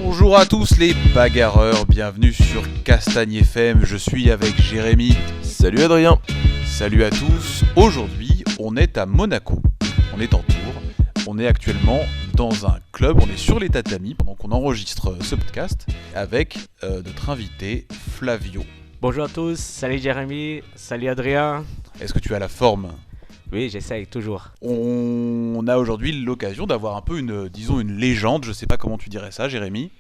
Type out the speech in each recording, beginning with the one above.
Bonjour à tous les bagarreurs, bienvenue sur Castagne FM, je suis avec Jérémy. Salut Adrien. Salut à tous, aujourd'hui on est à Monaco, on est en tour, on est actuellement dans un club, on est sur les tatamis pendant qu'on enregistre ce podcast avec notre invité Flavio. Bonjour à tous, salut Jérémy, salut Adrien. Est-ce que tu as la forme ? Oui, j'essaye toujours. On a aujourd'hui l'occasion d'avoir un peu une légende, je sais pas comment tu dirais ça Jérémy.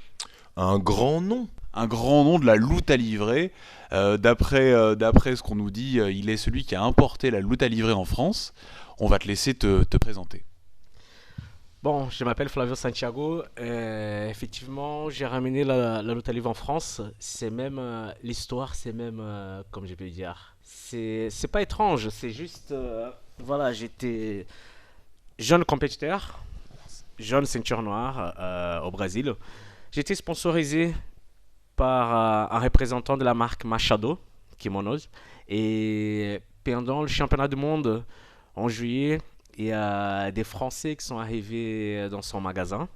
Un grand nom. Un grand nom de la loutre à livrer. D'après ce qu'on nous dit, il est celui qui a importé la loutre à livrer en France. On va te laisser te présenter. Bon, je m'appelle Flavio Santiago. Effectivement, j'ai ramené la loutre à livrer en France. C'est même l'histoire, c'est même, comme je peux dire, c'est pas étrange. C'est juste, voilà, j'étais jeune compétiteur, jeune ceinture noire au Brésil. J'étais sponsorisé par un représentant de la marque Machado, Kimonos. Et pendant le championnat du monde en juillet, il y a des Français qui sont arrivés dans son magasin.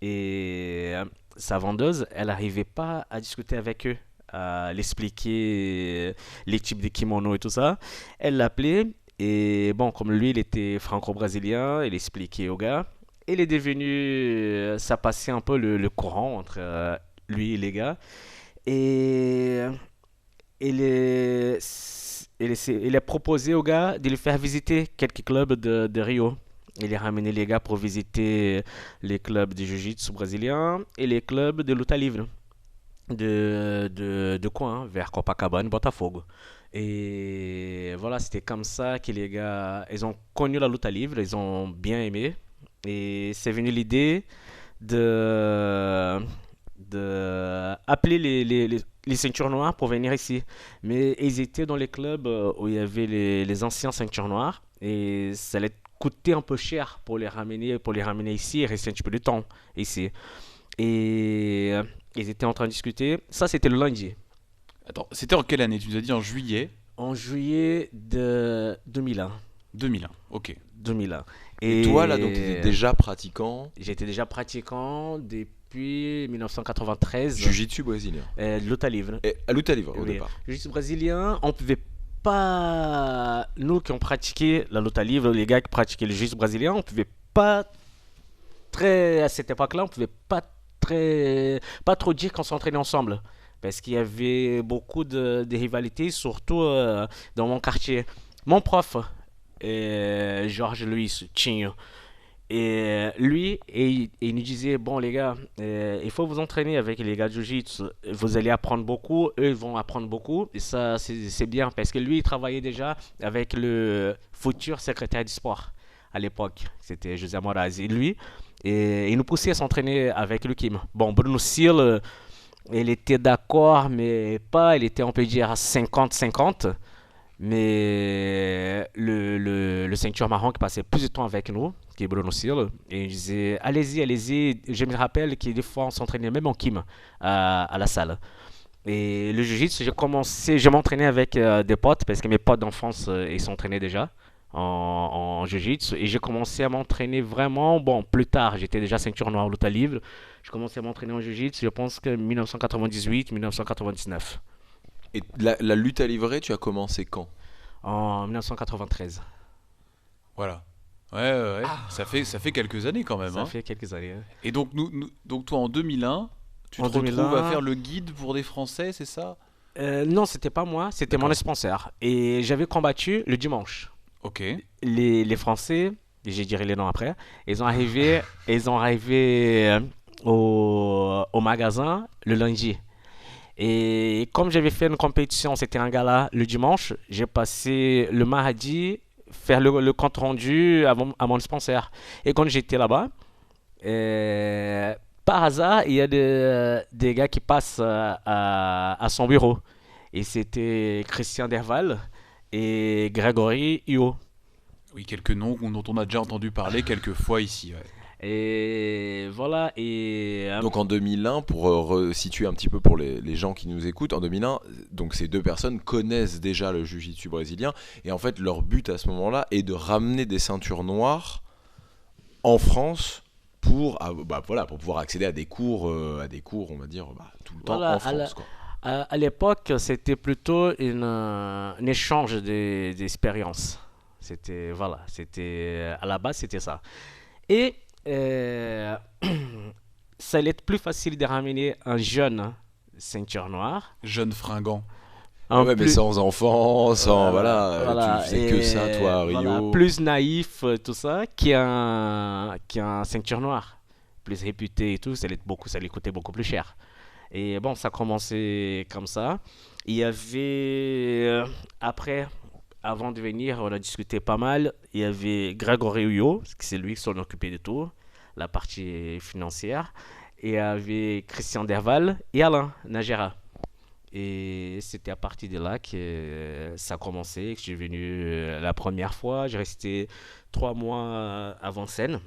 Et sa vendeuse, elle n'arrivait pas à discuter avec eux, à l'expliquer les types de kimonos et tout ça. Elle l'appelait. Et bon, comme lui, il était franco-brésilien, il expliquait au gars. Il est devenu, ça passait un peu le courant entre lui et les gars. Et il a proposé au gars de lui faire visiter quelques clubs de Rio. Il a ramené les gars pour visiter les clubs de jiu-jitsu brésilien et les clubs de luta livre de coin, vers Copacabana, Botafogo. Et voilà, c'était comme ça que les gars, ils ont connu la luta livre, ils ont bien aimé. Et c'est venu l'idée de appeler les ceintures noires pour venir ici. Mais ils étaient dans les clubs où il y avait les anciens ceintures noires et ça allait coûter un peu cher pour les ramener ici et rester un petit peu de temps ici. Et ils étaient en train de discuter. Ça, c'était le lundi. Attends, c'était en quelle année ? Tu nous as dit en juillet ? En juillet de 2001. 2001, ok. 2001. Et toi, là, donc, tu étais déjà pratiquant J'étais déjà pratiquant depuis 1993. Jiu-jitsu brésilien. Luta livre. Et à luta livre au départ. Jiu-jitsu brésilien, on pouvait pas. Nous qui ont pratiqué la luta livre, les gars qui pratiquaient le jiu-jitsu brésilien, on pouvait pas à cette époque-là, on pouvait pas trop dire qu'on s'entraînait ensemble. Parce qu'il y avait beaucoup de rivalités, surtout dans mon quartier. Mon prof, Jorge Luis Tinho, et lui, il nous disait, bon les gars, il faut vous entraîner avec les gars de Jiu-Jitsu, vous allez apprendre beaucoup, eux ils vont apprendre beaucoup, et ça c'est bien, parce que lui il travaillait déjà avec le futur secrétaire du sport à l'époque, c'était José Moraes, et lui, et il nous poussait à s'entraîner avec le Kim. Bon, Bruno Silva, il était d'accord, mais pas, il était on peut dire à 50-50. Mais le ceinture marron qui passait plus de temps avec nous, qui est Bruno Silva, et il disait allez-y. Je me rappelle que des fois on s'entraînait même en Kim à la salle. Et le jiu-jitsu, je m'entraînais avec des potes parce que mes potes d'enfance ils s'entraînaient déjà en jiu-jitsu. Et j'ai commencé à m'entraîner vraiment, bon, plus tard, j'étais déjà ceinture noire luta livre. Je commençais à m'entraîner en jiu-jitsu, je pense que 1998-1999. Et la lutte à livrer, tu as commencé quand ? En 1993. Voilà. Ouais. Ça fait quelques années quand même. Ça fait quelques années. Et donc, donc toi en 2001, tu te retrouves à faire le guide pour des Français, c'est ça ? Non, c'était pas moi, c'était mon sponsor. Et j'avais combattu le dimanche. Ok. Les Français, je dirai les noms après, ils ont arrivé au magasin le lundi. Et comme j'avais fait une compétition, c'était un gala le dimanche, j'ai passé le mardi faire le compte rendu à mon sponsor. Et quand j'étais là-bas, par hasard, il y a des gars qui passent à son bureau. Et c'était Christian Derval et Grégory Huot. Oui, quelques noms dont on a déjà entendu parler quelques fois ici. Ouais. Et voilà. Donc en 2001, pour resituer un petit peu pour les gens qui nous écoutent, en 2001, donc ces deux personnes connaissent déjà le jiu-jitsu brésilien. Et en fait, leur but à ce moment-là est de ramener des ceintures noires en France pour pouvoir accéder à des cours, on va dire, tout le temps Voilà, en France, quoi. à l'époque, c'était plutôt un échange d'expériences. À la base, c'était ça. Et euh, ça allait être plus facile de ramener un jeune ceinture noire. Jeune fringant. Ouais, mais sans enfant, tu faisais que ça, toi, à Rio. Voilà, plus naïf, tout ça, qui a un ceinture noire, plus réputé et tout, ça allait coûter beaucoup plus cher. Et bon, ça a commencé comme ça. Il y avait, après, avant de venir, on a discuté pas mal. Il y avait Grégory Huyot, c'est lui qui s'en occupait de tout, la partie financière. Et il y avait Christian Derval et Alain Nagera. Et c'était à partir de là que ça a commencé, que je suis venu la première fois. J'ai resté 3 mois avant scène.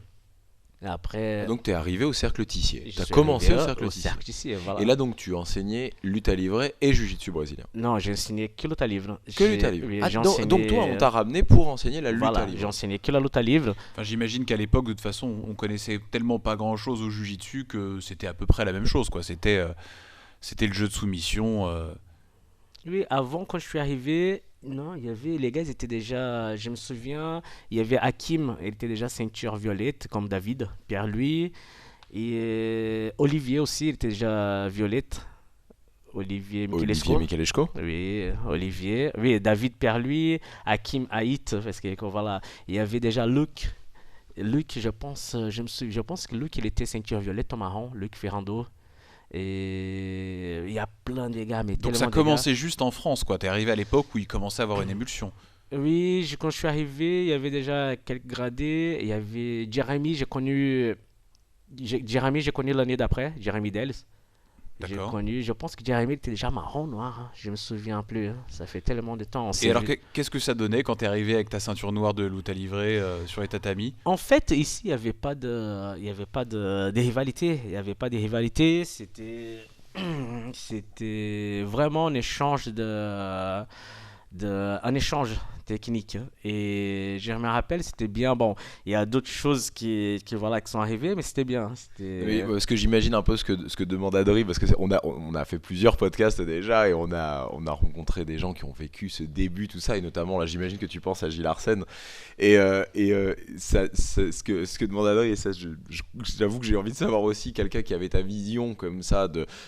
Après, Donc, tu es arrivé au Cercle Tissier. je Tu as suis commencé arrivé au Cercle au Tissier. Cercle Tissier, voilà. Et là, donc, tu enseignais lutte à livrer et jiu-jitsu brésilien. Non, j'ai enseigné que lutte à livre. Que lutte à livre. Oui, Ah, j'ai donc, enseigné- toi, on t'a ramené pour enseigner la lutte à Voilà, j'ai livre. enseigné que la lutte à livre. Enfin, j'imagine qu'à l'époque, de toute façon, on connaissait tellement pas grand-chose au Jiu-Jitsu que c'était à peu près la même chose, quoi. C'était le jeu de soumission. Oui, avant, quand je suis arrivé, non, il y avait, les gars, ils étaient déjà, je me souviens, il y avait Hakim, il était déjà ceinture violette, comme David, Pierre-Louis, et Olivier aussi, il était déjà violette, Olivier Michelesco. Michelesco. Oui, Olivier, oui, David Pierre-Louis, Hakim Haït, parce que voilà, il y avait déjà Luc. Luc, je pense que Luc, il était ceinture violette au marron, Luc Ferrando. Et il y a plein de gars, mais Donc tellement ça de commençait juste en France, quoi. T'es arrivé à l'époque où il commençait à avoir une émulsion. gars. Oui, quand je suis arrivé, il y avait déjà quelques gradés. Il y avait Jeremy, j'ai connu l'année d'après, Jeremy Dels. J'ai D'accord. connu, je pense que Jeremy était déjà marron noir, hein. Je me souviens plus, hein. Ça fait tellement de temps. On s'est Et alors, vu. qu'est-ce que ça donnait quand t'es arrivé avec ta ceinture noire de lutte à livrer sur les tatamis? En fait, ici, il y avait pas de rivalité. Il y avait pas de rivalité. C'était vraiment un échange un échange technique. Et je me rappelle, c'était bien. Bon, il y a d'autres choses voilà, qui sont arrivées, mais c'était bien. Oui, parce que j'imagine un peu ce que demande Adri, parce que on a fait plusieurs podcasts déjà et on a rencontré des gens qui ont vécu ce début, tout ça, et notamment là, j'imagine que tu penses à Gilles Arsène. Ce que demande Adri, et ça, j'avoue que j'ai envie de savoir aussi quelqu'un qui avait ta vision comme ça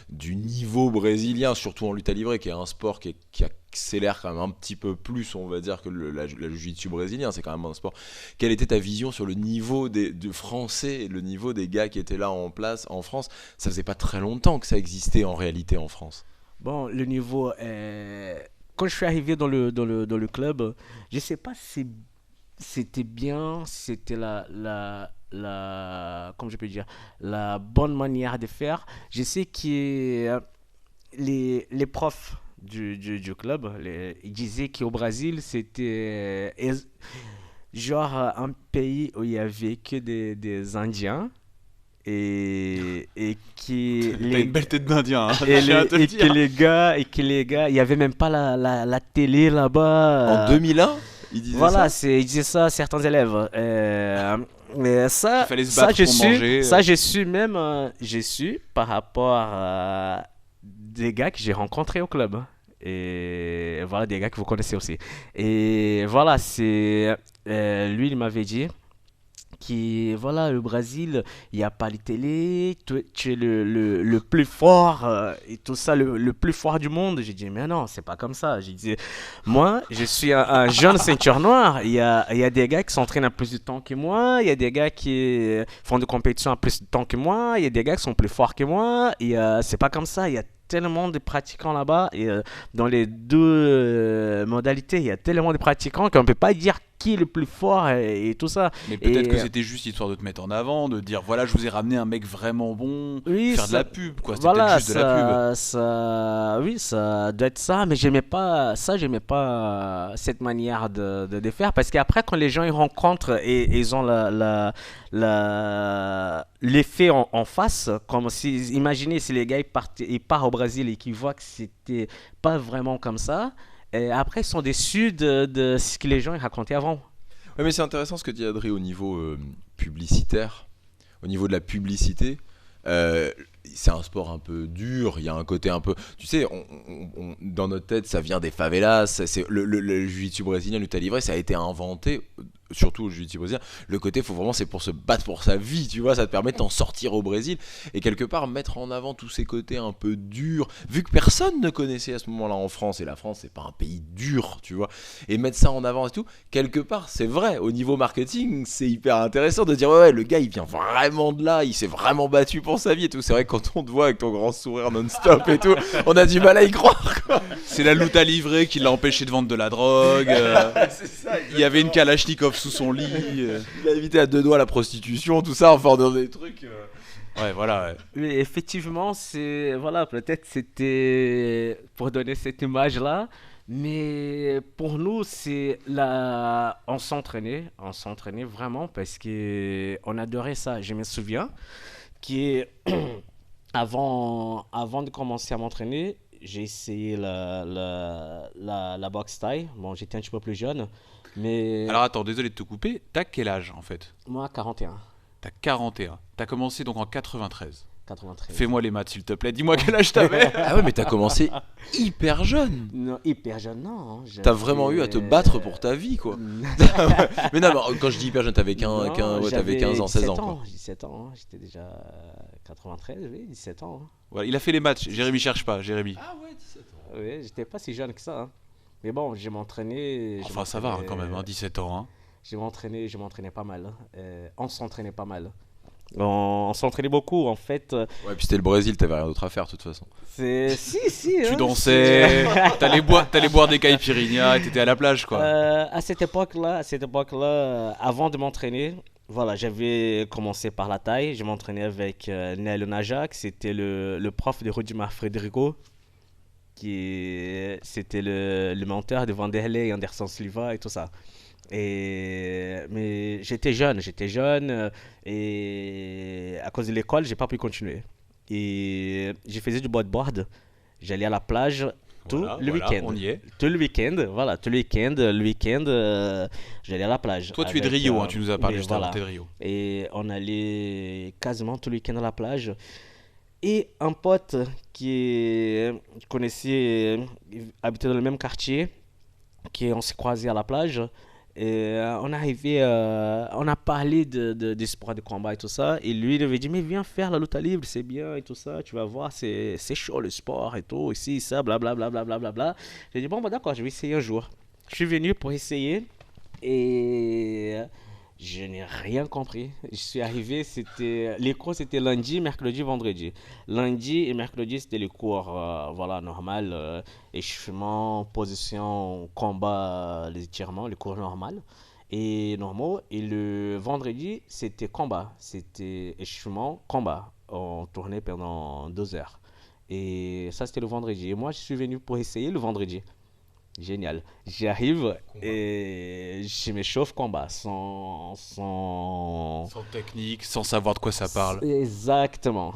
du niveau brésilien, surtout en lutte à livrer, qui est un sport qui accélère quand même un petit peu plus, on va dire, que la jiu-jitsu brésilien. C'est quand même un sport. Quelle était ta vision sur le niveau de français et le niveau des gars qui étaient là en place en France? Ça faisait pas très longtemps que ça existait en réalité en France. Bon, le niveau. Quand je suis arrivé dans le club, je sais pas si c'était bien, c'était comment je peux dire, la bonne manière de faire. Je sais que les profs du club, ils disaient qu'au Brésil, c'était genre un pays où il y avait que des Indiens et qui T'as une belle tête d'Indien, hein, et, j'ai à te le que dire. les gars, il y avait même pas la télé là-bas. En 2001, ils disaient Voilà, ça. ils disaient ça à certains élèves. Mais ça, Il fallait se battre pour manger. Ça, j'ai su par rapport à des gars que j'ai rencontrés au club, hein. Et voilà, des gars que vous connaissez aussi. Et voilà, lui, il m'avait dit qui voilà, le Brésil, il n'y a pas les télé, tu es le plus fort et tout ça, le plus fort du monde. J'ai dit mais non, c'est pas comme ça. J'ai dit moi, je suis un jeune ceinture noire. Il y a des gars qui s'entraînent à plus de temps que moi, il y a des gars qui font des compétitions à plus de temps que moi, il y a des gars qui sont plus forts que moi, et c'est pas comme ça. Il y a tellement de pratiquants là-bas, et dans les deux modalités, il y a tellement de pratiquants qu'on ne peut pas dire qui est le plus fort et tout ça. Mais peut-être Et, que c'était juste histoire de te mettre en avant, de dire voilà, je vous ai ramené un mec vraiment bon, oui, faire de ça- la pub, quoi. C'était Voilà, peut-être juste de la pub. oui, ça doit être ça, mais j'aimais pas cette manière de faire, parce qu'après, quand les gens ils rencontrent et ils ont l'effet en face, comme si, imaginez si les gars ils partent au Brésil et qu'ils voient que c'était pas vraiment comme ça, et après ils sont déçus de ce que les gens ils racontaient avant. Ouais, mais c'est intéressant ce que dit Adri au niveau publicitaire. au niveau de la publicité, c'est un sport un peu dur, il y a un côté un peu... Tu sais, dans notre tête, ça vient des favelas, c'est le jiu-jitsu brésilien, lutte livrée, ça a été inventé, surtout le jiu-jitsu brésilien, le côté, c'est pour se battre pour sa vie, tu vois, ça te permet de t'en sortir au Brésil, et quelque part, mettre en avant tous ces côtés un peu durs, vu que personne ne connaissait à ce moment-là en France, et la France, c'est pas un pays dur, tu vois, et mettre ça en avant et tout, quelque part, c'est vrai, au niveau marketing, c'est hyper intéressant de dire, ouais, le gars, il vient vraiment de là, il s'est vraiment battu pour sa vie et tout, c'est vrai que quand on te voit avec ton grand sourire non-stop et tout, on a du mal à y croire, quoi. C'est la lutte livrée qui l'a empêché de vendre de la drogue. C'est ça, Il y avait une Kalachnikov sous son lit. il a évité à 2 doigts la prostitution, tout ça, enfin dans des trucs... Ouais, voilà. Ouais. Oui, effectivement, voilà, peut-être c'était pour donner cette image-là, mais pour nous, on s'entraînait vraiment parce que on adorait ça. Je me souviens que avant de commencer à m'entraîner, j'ai essayé la boxe thaï. Bon, j'étais un petit peu plus jeune, mais Alors attends, désolé de te couper. T'as quel âge en fait? moi, 41, T'as 41. T'as commencé donc en 93. 93. Fais-moi les maths s'il te plaît. Dis-moi quel âge t'avais. Ah ouais, mais t'as commencé hyper jeune. Non, hyper jeune, non. T'as vraiment eu à te battre pour ta vie, quoi. Mais non, mais quand je dis hyper jeune, t'avais 15 ans, 16 ans, quoi. 17 ans, hein, j'étais déjà 93, oui, 17 ans. Hein. Voilà, il a fait les matchs. Jérémy cherche pas, Jérémy. Ah ouais, 17 ans. Oui, j'étais pas si jeune que ça. Hein. Mais bon, je m'entraînais. Enfin, ça va hein, quand même, hein, 17 ans. Hein. Je m'entraînais pas mal. Hein. On s'entraînait pas mal. On s'entraînait beaucoup, en fait. Ouais, puis c'était le Brésil, t'avais rien d'autre à faire, de toute façon. Si. Tu hein, dansais, t'allais boire des caipirinhas et t'étais à la plage, quoi. À cette époque-là, avant de m'entraîner, voilà, j'avais commencé par la taille. Je m'entraînais avec Naël Najak, c'était le prof de Rudimar Frederico, c'était le mentor de Vanderlei, Anderson Silva et tout ça. Mais j'étais jeune, et à cause de l'école, j'ai pas pu continuer. Et je faisais du bodyboard, j'allais à la plage tout le week-end. On y est. Tout le week-end, j'allais à la plage. Toi, tu es de avec, Rio, hein, tu nous as parlé oui, juste avant, voilà. t'es de Rio. Et on allait quasiment tout le week-end à la plage. Et un pote je connaissais, habitait dans le même quartier, on s'est croisé à la plage. Et on a parlé des sports de combat et tout ça. Et lui, il avait dit, mais viens faire la lutte libre, c'est bien et tout ça. Tu vas voir, c'est chaud le sport et tout, ici, ça, blablabla. Bla. J'ai dit, bon, bah, d'accord, je vais essayer un jour. Je suis venu pour essayer et je n'ai rien compris. Je suis arrivé, les cours c'était lundi, mercredi, vendredi. Lundi et mercredi c'était les cours voilà, normal, échauffement, position, combat, les étirements, les cours normaux et normaux. Et le vendredi c'était combat, c'était échauffement, combat. On tournait pendant 2 heures. Et ça c'était le vendredi. Et moi je suis venu pour essayer le vendredi. Génial. J'arrive et je m'échauffe combat sans technique, sans savoir de quoi ça parle. Exactement.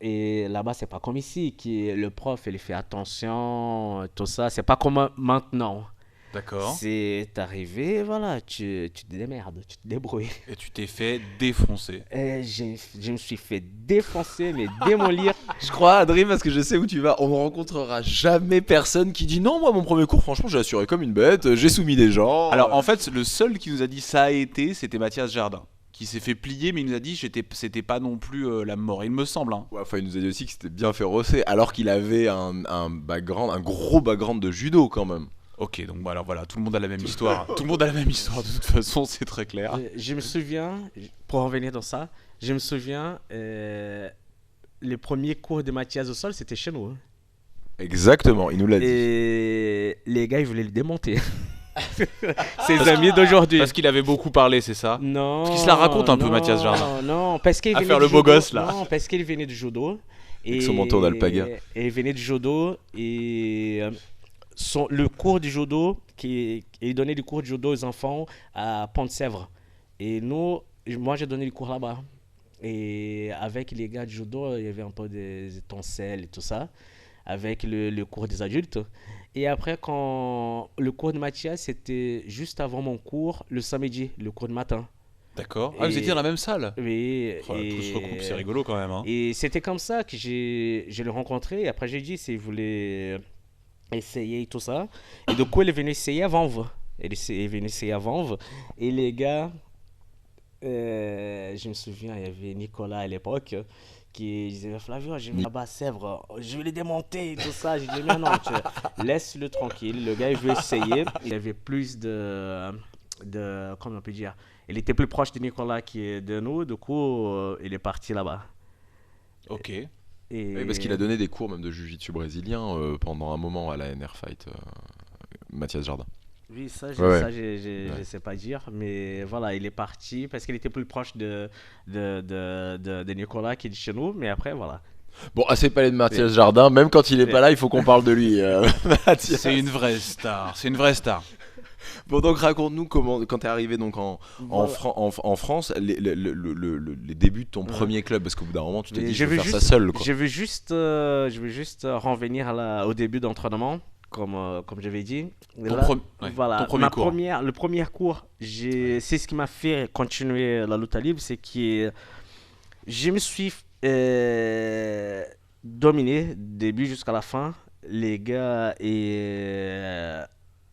Et là-bas, c'est pas comme ici, le prof, il fait attention, tout ça. C'est pas comme maintenant. D'accord. C'est arrivé, voilà, tu te démerdes, tu te débrouilles. Et tu t'es fait défoncer. Et je me suis fait défoncer, mais démolir. Je crois, Adrien, parce que je sais où tu vas, on ne rencontrera jamais personne qui dit non, moi, mon premier cours, franchement, j'ai assuré comme une bête, j'ai soumis des gens. Alors, en fait, le seul qui nous a dit ça a été, c'était Mathias Jardin. Qui s'est fait plier, mais il nous a dit c'était pas non plus la mort, il me semble. Hein. Ouais, enfin, il nous a dit aussi que c'était bien fait rosser, alors qu'il avait un gros background de judo quand même. Ok, donc alors voilà, tout le monde a la même histoire. Tout le monde a la même histoire, de toute façon, c'est très clair. Je me souviens, pour revenir dans ça, les premiers cours de Mathias au sol, c'était chez nous. Hein. Exactement, il nous l'a dit. Et les gars, ils voulaient le démonter. Ses amis d'aujourd'hui. Parce qu'il avait beaucoup parlé, c'est ça? Non. Parce qu'il se la raconte un peu, Mathias Jardin. Non, parce qu'il à venait faire du le beau judo. gosse, là. Non, parce qu'il venait du judo. Avec son manteau d'alpaga. Et il venait du judo et... le cours du judo, il donnait du cours de judo aux enfants à Pont-de-Sèvres. Et moi j'ai donné le cours là-bas. Et avec les gars du judo, il y avait un peu des étincelles et tout ça, avec le cours des adultes. Et après, quand le cours de Mathias, c'était juste avant mon cours, le samedi, le cours de matin. D'accord. Ah, vous étiez Et dans la même salle? oui, Oh, tout se recoupe, c'est rigolo quand même, hein. et c'était comme ça que je l'ai rencontré. Et après, j'ai dit s'il voulait essayer et tout ça. Et du coup, il est venu essayer à Vanves. Il est venu essayer à Vanves. Et les gars, je me souviens, il y avait Nicolas à l'époque qui disait Flavio, je vais là-bas à Sèvres, je vais les démonter et tout ça. J'ai dit non, laisse-le tranquille. Le gars, il veut essayer. Il avait plus comment on peut dire, il était plus proche de Nicolas que de nous. Du coup, il est parti là-bas. Ok. Oui, parce qu'il Et a donné des cours même de jiu-jitsu brésilien pendant un moment à la NR Fight, Mathias Jardin. oui, Ouais, ouais. je sais pas dire, mais voilà, il est parti parce qu'il était plus proche de Nicolas qui est de chez nous, mais après, voilà. Bon, assez parlé de Oui, Mathias Jardin, même quand il est oui. pas là, il faut qu'on parle de lui, Mathias. C'est une vraie star. C'est une vraie star. Bon, donc raconte-nous comment, quand t'es arrivé donc Voilà. en France, les débuts de ton Ouais. premier club, parce qu'au bout d'un moment, tu t'es Mais dit, je veux faire ça seul, quoi. je veux juste revenir au début d'entraînement, comme j'avais dit. Et Ton, là, ouais, voilà, ton premier cours. le premier cours, c'est ce qui m'a fait continuer la lutte libre, c'est que je me suis dominé du début jusqu'à la fin. Les gars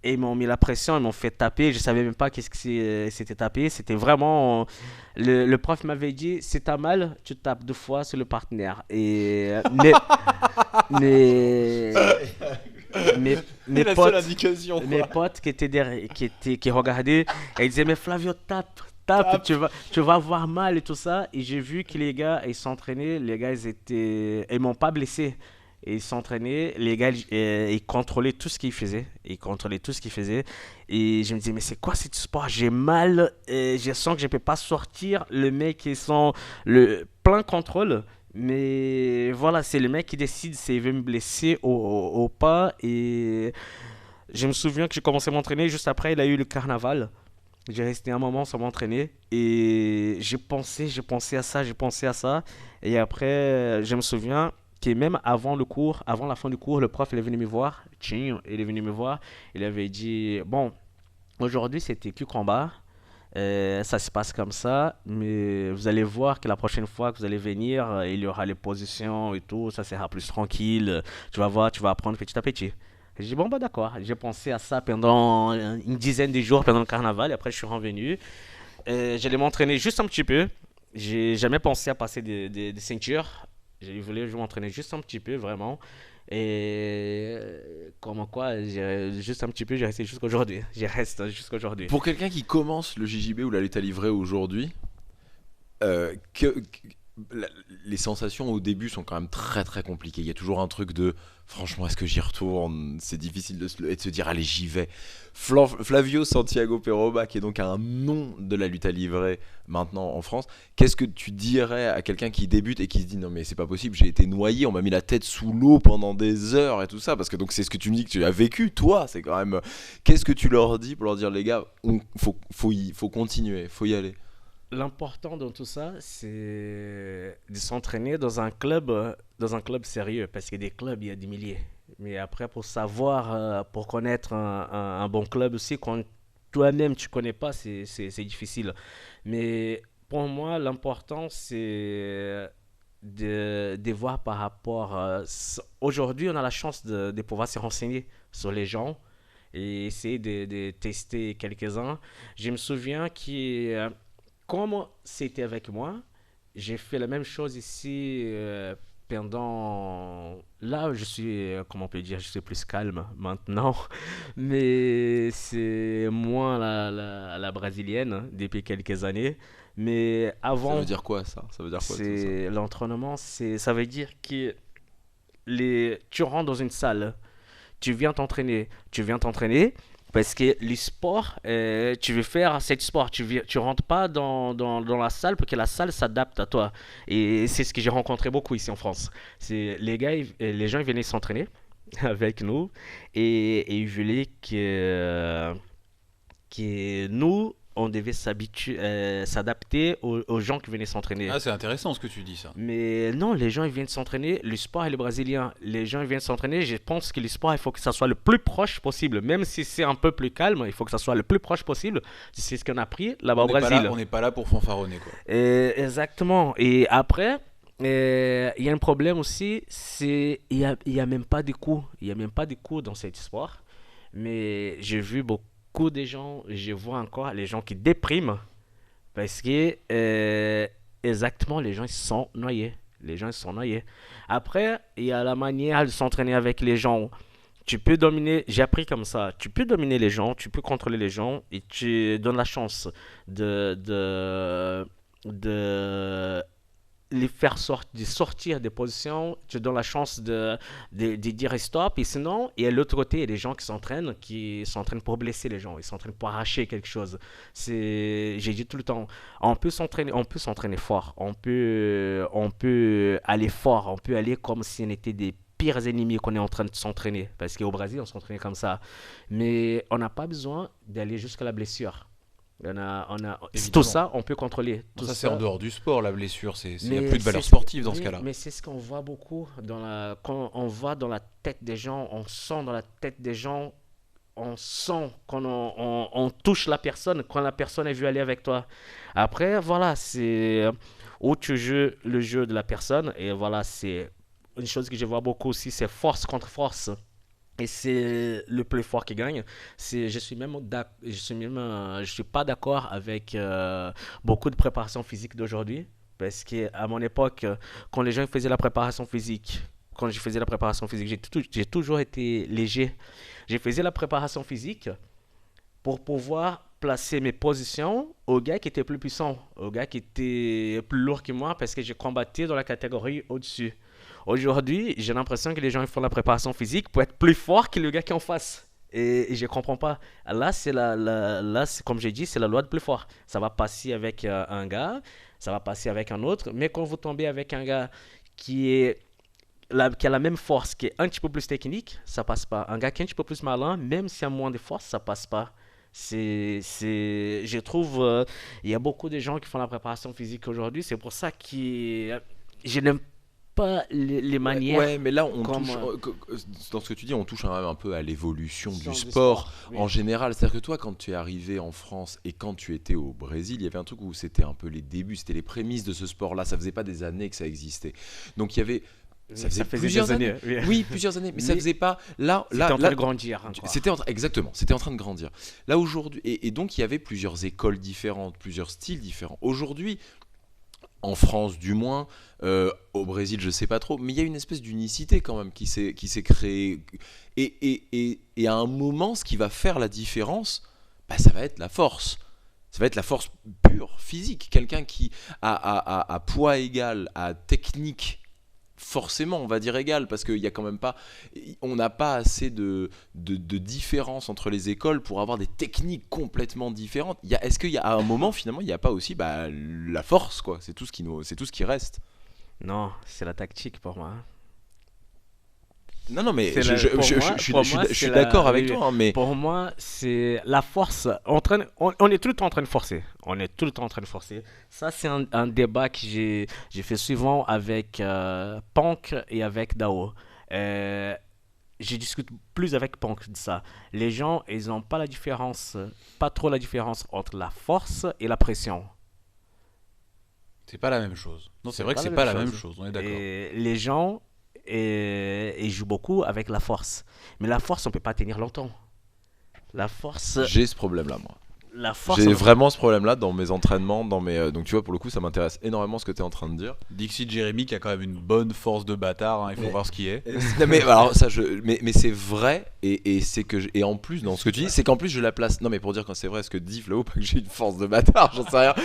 ils m'ont mis la pression, ils m'ont fait taper. Je savais même pas qu'est-ce que c'était taper. C'était vraiment. Le prof m'avait dit si t'as mal, tu tapes 2 fois sur le partenaire. Et mes, mes, mes potes, indication, mes potes qui étaient derrière, qui regardaient, et ils disaient mais Flavio, tape, tu vas avoir mal et tout ça. Et j'ai vu que les gars, ils s'entraînaient, les gars, ils m'ont pas blessé. Et ils s'entraînaient, les gars, ils contrôlaient tout ce qu'ils faisaient. Ils contrôlaient tout ce qu'ils faisaient. Et je me disais, mais c'est quoi ce sport? J'ai mal, je sens que je peux pas sortir. Le mec, ils sont le plein contrôle. Mais voilà, c'est le mec qui décide s'il veut me blesser ou pas. Et je me souviens que j'ai commencé à m'entraîner. Juste après, il a eu le carnaval. J'ai resté un moment sans m'entraîner et j'ai pensé à ça, j'ai pensé à ça. Et après, je me souviens que même avant le cours, avant la fin du cours, le prof il est venu me voir. Tching, il est venu me voir. Il avait dit, bon, aujourd'hui c'était que combat. Ça se passe comme ça, mais vous allez voir que la prochaine fois que vous allez venir, il y aura les positions et tout, ça sera plus tranquille. Tu vas voir, tu vas apprendre petit à petit. J'ai dit, bon, bah d'accord. J'ai pensé à ça pendant une dizaine de jours pendant le carnaval, et après je suis revenu. J'allais m'entraîner juste un petit peu. J'ai jamais pensé à passer des ceintures. J'ai voulu m'entraîner juste un petit peu, vraiment. Et comment quoi, juste un petit peu, j'ai resté jusqu'aujourd'hui. J'y reste jusqu'aujourd'hui. Pour quelqu'un qui commence le JJB ou la lutte à livrer aujourd'hui, euh, que, que- les sensations au début sont quand même très très compliquées. Il y a toujours un truc de franchement, est-ce que j'y retourne? C'est difficile et de se dire allez, j'y vais. Flavio Santiago Peroba, qui est donc un nom de la lutte à livrer maintenant en France, qu'est-ce que tu dirais à quelqu'un qui débute et qui se dit non, mais c'est pas possible, j'ai été noyé, on m'a mis la tête sous l'eau pendant des heures et tout ça? Parce que donc c'est ce que tu me dis que tu as vécu, toi, c'est quand même. Qu'est-ce que tu leur dis pour leur dire les gars, faut continuer, faut y aller? L'important dans tout ça, c'est de s'entraîner dans un club sérieux, parce que des clubs, il y a des milliers. Mais après, pour savoir, pour connaître un bon club aussi, quand toi-même tu connais pas, c'est difficile. Mais pour moi, l'important, c'est de voir par rapport. Aujourd'hui, on a la chance de pouvoir se renseigner sur les gens et essayer de tester quelques-uns. Je me souviens que comme c'était avec moi, j'ai fait la même chose ici pendant... Là, je suis, comment on peut dire, je suis plus calme maintenant, mais c'est moins la brésilienne depuis quelques années. Mais Ça veut avant, dire quoi ça? Ça veut dire quoi tout ça? c'est l'entraînement, ça veut dire que tu rentres dans une salle, tu viens t'entraîner parce que le sport, tu veux faire cet sport, tu rentres pas dans la salle pour que la salle s'adapte à toi. Et c'est ce que j'ai rencontré beaucoup ici en France. C'est les gars, les gens ils venaient s'entraîner avec nous et ils voulaient que nous on devait s'adapter aux gens qui venaient s'entraîner. Ah, c'est intéressant ce que tu dis, ça. Mais non, les gens ils viennent s'entraîner. Le sport est le brésilien. Les gens ils viennent s'entraîner. Je pense que le sport, il faut que ça soit le plus proche possible. Même si c'est un peu plus calme, il faut que ça soit le plus proche possible. C'est ce qu'on a appris là-bas au Brésil. On n'est pas là pour fanfaronner, quoi. Exactement. Et après, il y a un problème aussi, c'est il y a même pas de cours. Il y a même pas de cours dans cet sport. Mais j'ai vu beaucoup de gens, je vois encore les gens qui dépriment parce que exactement les gens ils se sont noyés. Les gens ils se sont noyés. Après, il y a la manière de s'entraîner avec les gens. Tu peux dominer, j'ai appris comme ça, tu peux dominer les gens, tu peux contrôler les gens et tu donnes la chance de les faire de sortir des positions, tu donnes la chance de dire stop. Et sinon, et à l'autre côté, il y a des gens qui s'entraînent pour blesser les gens, ils s'entraînent pour arracher quelque chose. J'ai dit tout le temps, on peut s'entraîner fort, on peut aller fort, on peut aller comme si on était des pires ennemis qu'on est en train de s'entraîner. Parce qu'au Brésil, on s'entraînait comme ça. Mais on n'a pas besoin d'aller jusqu'à la blessure. Tout ça, on peut contrôler. Tout ça, ça, c'est en dehors du sport, la blessure. Il n'y a mais plus de valeur c'est- sportive dans ce oui, cas-là. mais c'est ce qu'on voit beaucoup quand on va dans la tête des gens, on sent dans la tête des gens, on sent quand on touche la personne, quand la personne est vue aller avec toi. Après, voilà, c'est où tu joues le jeu de la personne. Et voilà, c'est une chose que je vois beaucoup aussi, c'est force contre force. Et c'est le plus fort qui gagne. Je suis pas d'accord avec beaucoup de préparation physique d'aujourd'hui. Parce qu'à mon époque, quand les gens faisaient la préparation physique, quand je faisais la préparation physique, j'ai toujours été léger. Je faisais la préparation physique pour pouvoir placer mes positions aux gars qui étaient plus puissants, aux gars qui étaient plus lourds que moi, parce que je combattais dans la catégorie au-dessus. Aujourd'hui, j'ai l'impression que les gens ils font la préparation physique pour être plus fort que le gars qui est en face. Et je comprends pas. Là, comme j'ai dit, c'est la loi de plus fort. Ça va passer avec un gars, ça va passer avec un autre, mais quand vous tombez avec un gars qui est qui a la même force, qui est un petit peu plus technique, ça passe pas. Un gars qui est un petit peu plus malin, même s'il a moins de force, ça passe pas. Je trouve, il y a beaucoup de gens qui font la préparation physique aujourd'hui. C'est pour ça que je n'aime pas les manières Ouais, mais là, on comme touche, dans ce que tu dis, on touche un peu à l'évolution du du sport oui. en général. C'est-à-dire que toi, quand tu es arrivé en France et quand tu étais au Brésil, il y avait un truc où c'était un peu les débuts, c'était les prémices de ce sport-là. Ça faisait pas des années que ça existait. Donc il y avait, ça faisait plusieurs des années. Oui. Oui, plusieurs années, mais ça Mais faisait pas. Là, C'était en train là, de grandir encore. Exactement, c'était en train de grandir. Là aujourd'hui, et donc il y avait plusieurs écoles différentes, plusieurs styles différents. Aujourd'hui, en France du moins, au Brésil je sais pas trop, mais il y a une espèce d'unicité quand même qui s'est créée. Et à un moment, ce qui va faire la différence, bah, ça va être la force. Ça va être la force pure, physique. Quelqu'un qui a poids égal, a technique forcément, on va dire égal, parce qu'il y a quand même pas, on n'a pas assez de différence entre les écoles pour avoir des techniques complètement différentes. Est-ce qu'il y a à un moment finalement, il n'y a pas aussi la force, quoi. C'est tout ce qui reste. Non, c'est la tactique pour moi. Non, mais C'est je suis d'accord avec toi, hein, mais Pour moi, c'est la force. On est tout le temps en train de forcer. On est tout le temps en train de forcer. Ça, c'est un débat que j'ai fait souvent avec Punk et avec Dao. Je discute plus avec Punk de ça. Les gens, ils n'ont pas pas trop la différence entre la force et la pression. C'est pas la même chose. Non, c'est vrai que pas c'est la pas même la même chose. chose, on est d'accord. Et les gens, ils jouent beaucoup avec la force. Mais la force, on peut pas tenir longtemps. La force, j'ai ce problème-là, moi. la force. J'ai vraiment ce problème-là dans mes entraînements, donc tu vois, pour le coup, ça m'intéresse énormément ce que tu es en train de dire. Dixit Jérémy qui a quand même une bonne force de bâtard, hein, il faut voir ce qui est. Non, mais alors ça, mais c'est vrai, et c'est que et en plus dans ce que tu dis, c'est qu'en plus je la place. Non, mais pour dire quand c'est vrai, ce que dit Flo, pas que j'ai une force de bâtard, j'en sais rien.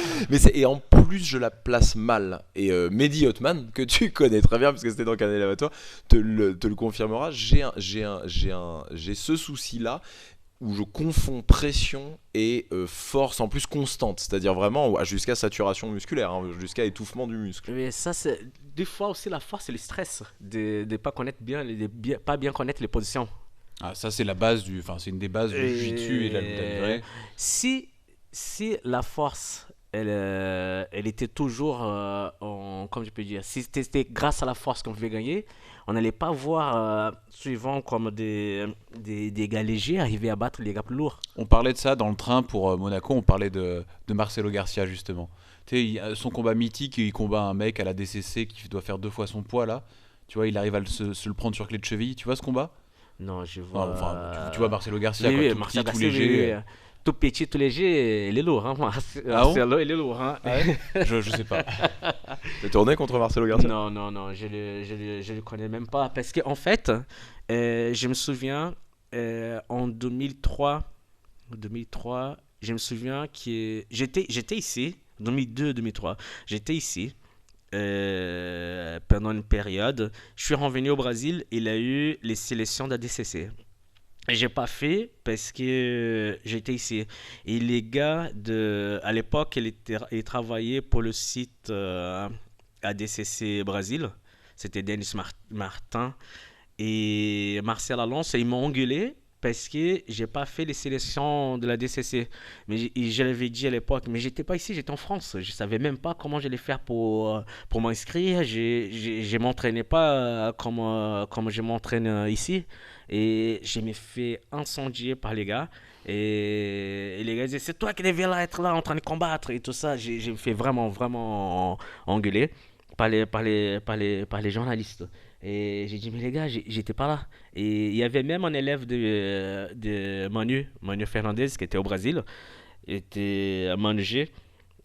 Et en plus je la place mal. Et Mehdi Hotman, que tu connais très bien parce que c'était dans Canal avec toi, te le confirmera. J'ai ce souci-là où je confonds pression et force en plus constante, c'est-à-dire vraiment jusqu'à saturation musculaire, hein, jusqu'à étouffement du muscle. Mais ça, c'est des fois aussi la force, c'est le stress de pas connaître bien, pas bien connaître les positions. Ah, ça c'est la base c'est une des bases du jiu-jitsu et de la lutte à livrer. Si si la force, elle était toujours, comme je peux dire, si c'était grâce à la force qu'on pouvait gagner, on n'allait pas voir, suivant comme des gars légers arriver à battre les gars plus lourds. On parlait de ça dans le train pour Monaco, on parlait de Marcelo Garcia justement. Tu sais, son combat mythique, il combat un mec à la DCC qui doit faire 2 fois son poids là. Tu vois, il arrive à se le prendre sur clé de cheville. Tu vois ce combat? Non, je Non, vois. enfin, tu vois Marcelo Garcia, Oui, quoi, oui, tout Marcel petit, tout Garcia, oui, oui, léger. oui. Tout petit, tout léger, il est lourd, hein, Ah bon? Marcelo, il est lourd, hein. Ah ouais. Je sais pas. T'as tourné contre Marcelo Garcia? Non, non, non, je le connais même pas. Parce qu'en fait, je me souviens, en 2003, je me souviens que j'étais ici, 2002-2003, j'étais ici pendant une période. Je suis revenu au Brésil, il a eu les sélections de la DCC. Et j'ai pas fait parce que j'étais ici. Et les gars, à l'époque, ils travaillaient pour le site ADCC Brésil. C'était Denis Martin et Marcel Alonso. Ils m'ont engueulé parce que j'ai pas fait les sélections de la DCC. Mais je l'avais dit à l'époque, mais j'étais pas ici, j'étais en France. Je savais même pas comment j'allais faire pour m'inscrire. Je m'entraînais pas comme je m'entraîne ici. Et je me fait incendier par les gars. Et les gars disaient, c'est toi qui devais là, être là en train de combattre et tout ça. J'ai me fait vraiment, vraiment engueuler par les journalistes. Et j'ai dit, mais les gars, j'étais pas là. Et il y avait même un élève de Manu Fernandez, qui était au Brésil, était à Manu G.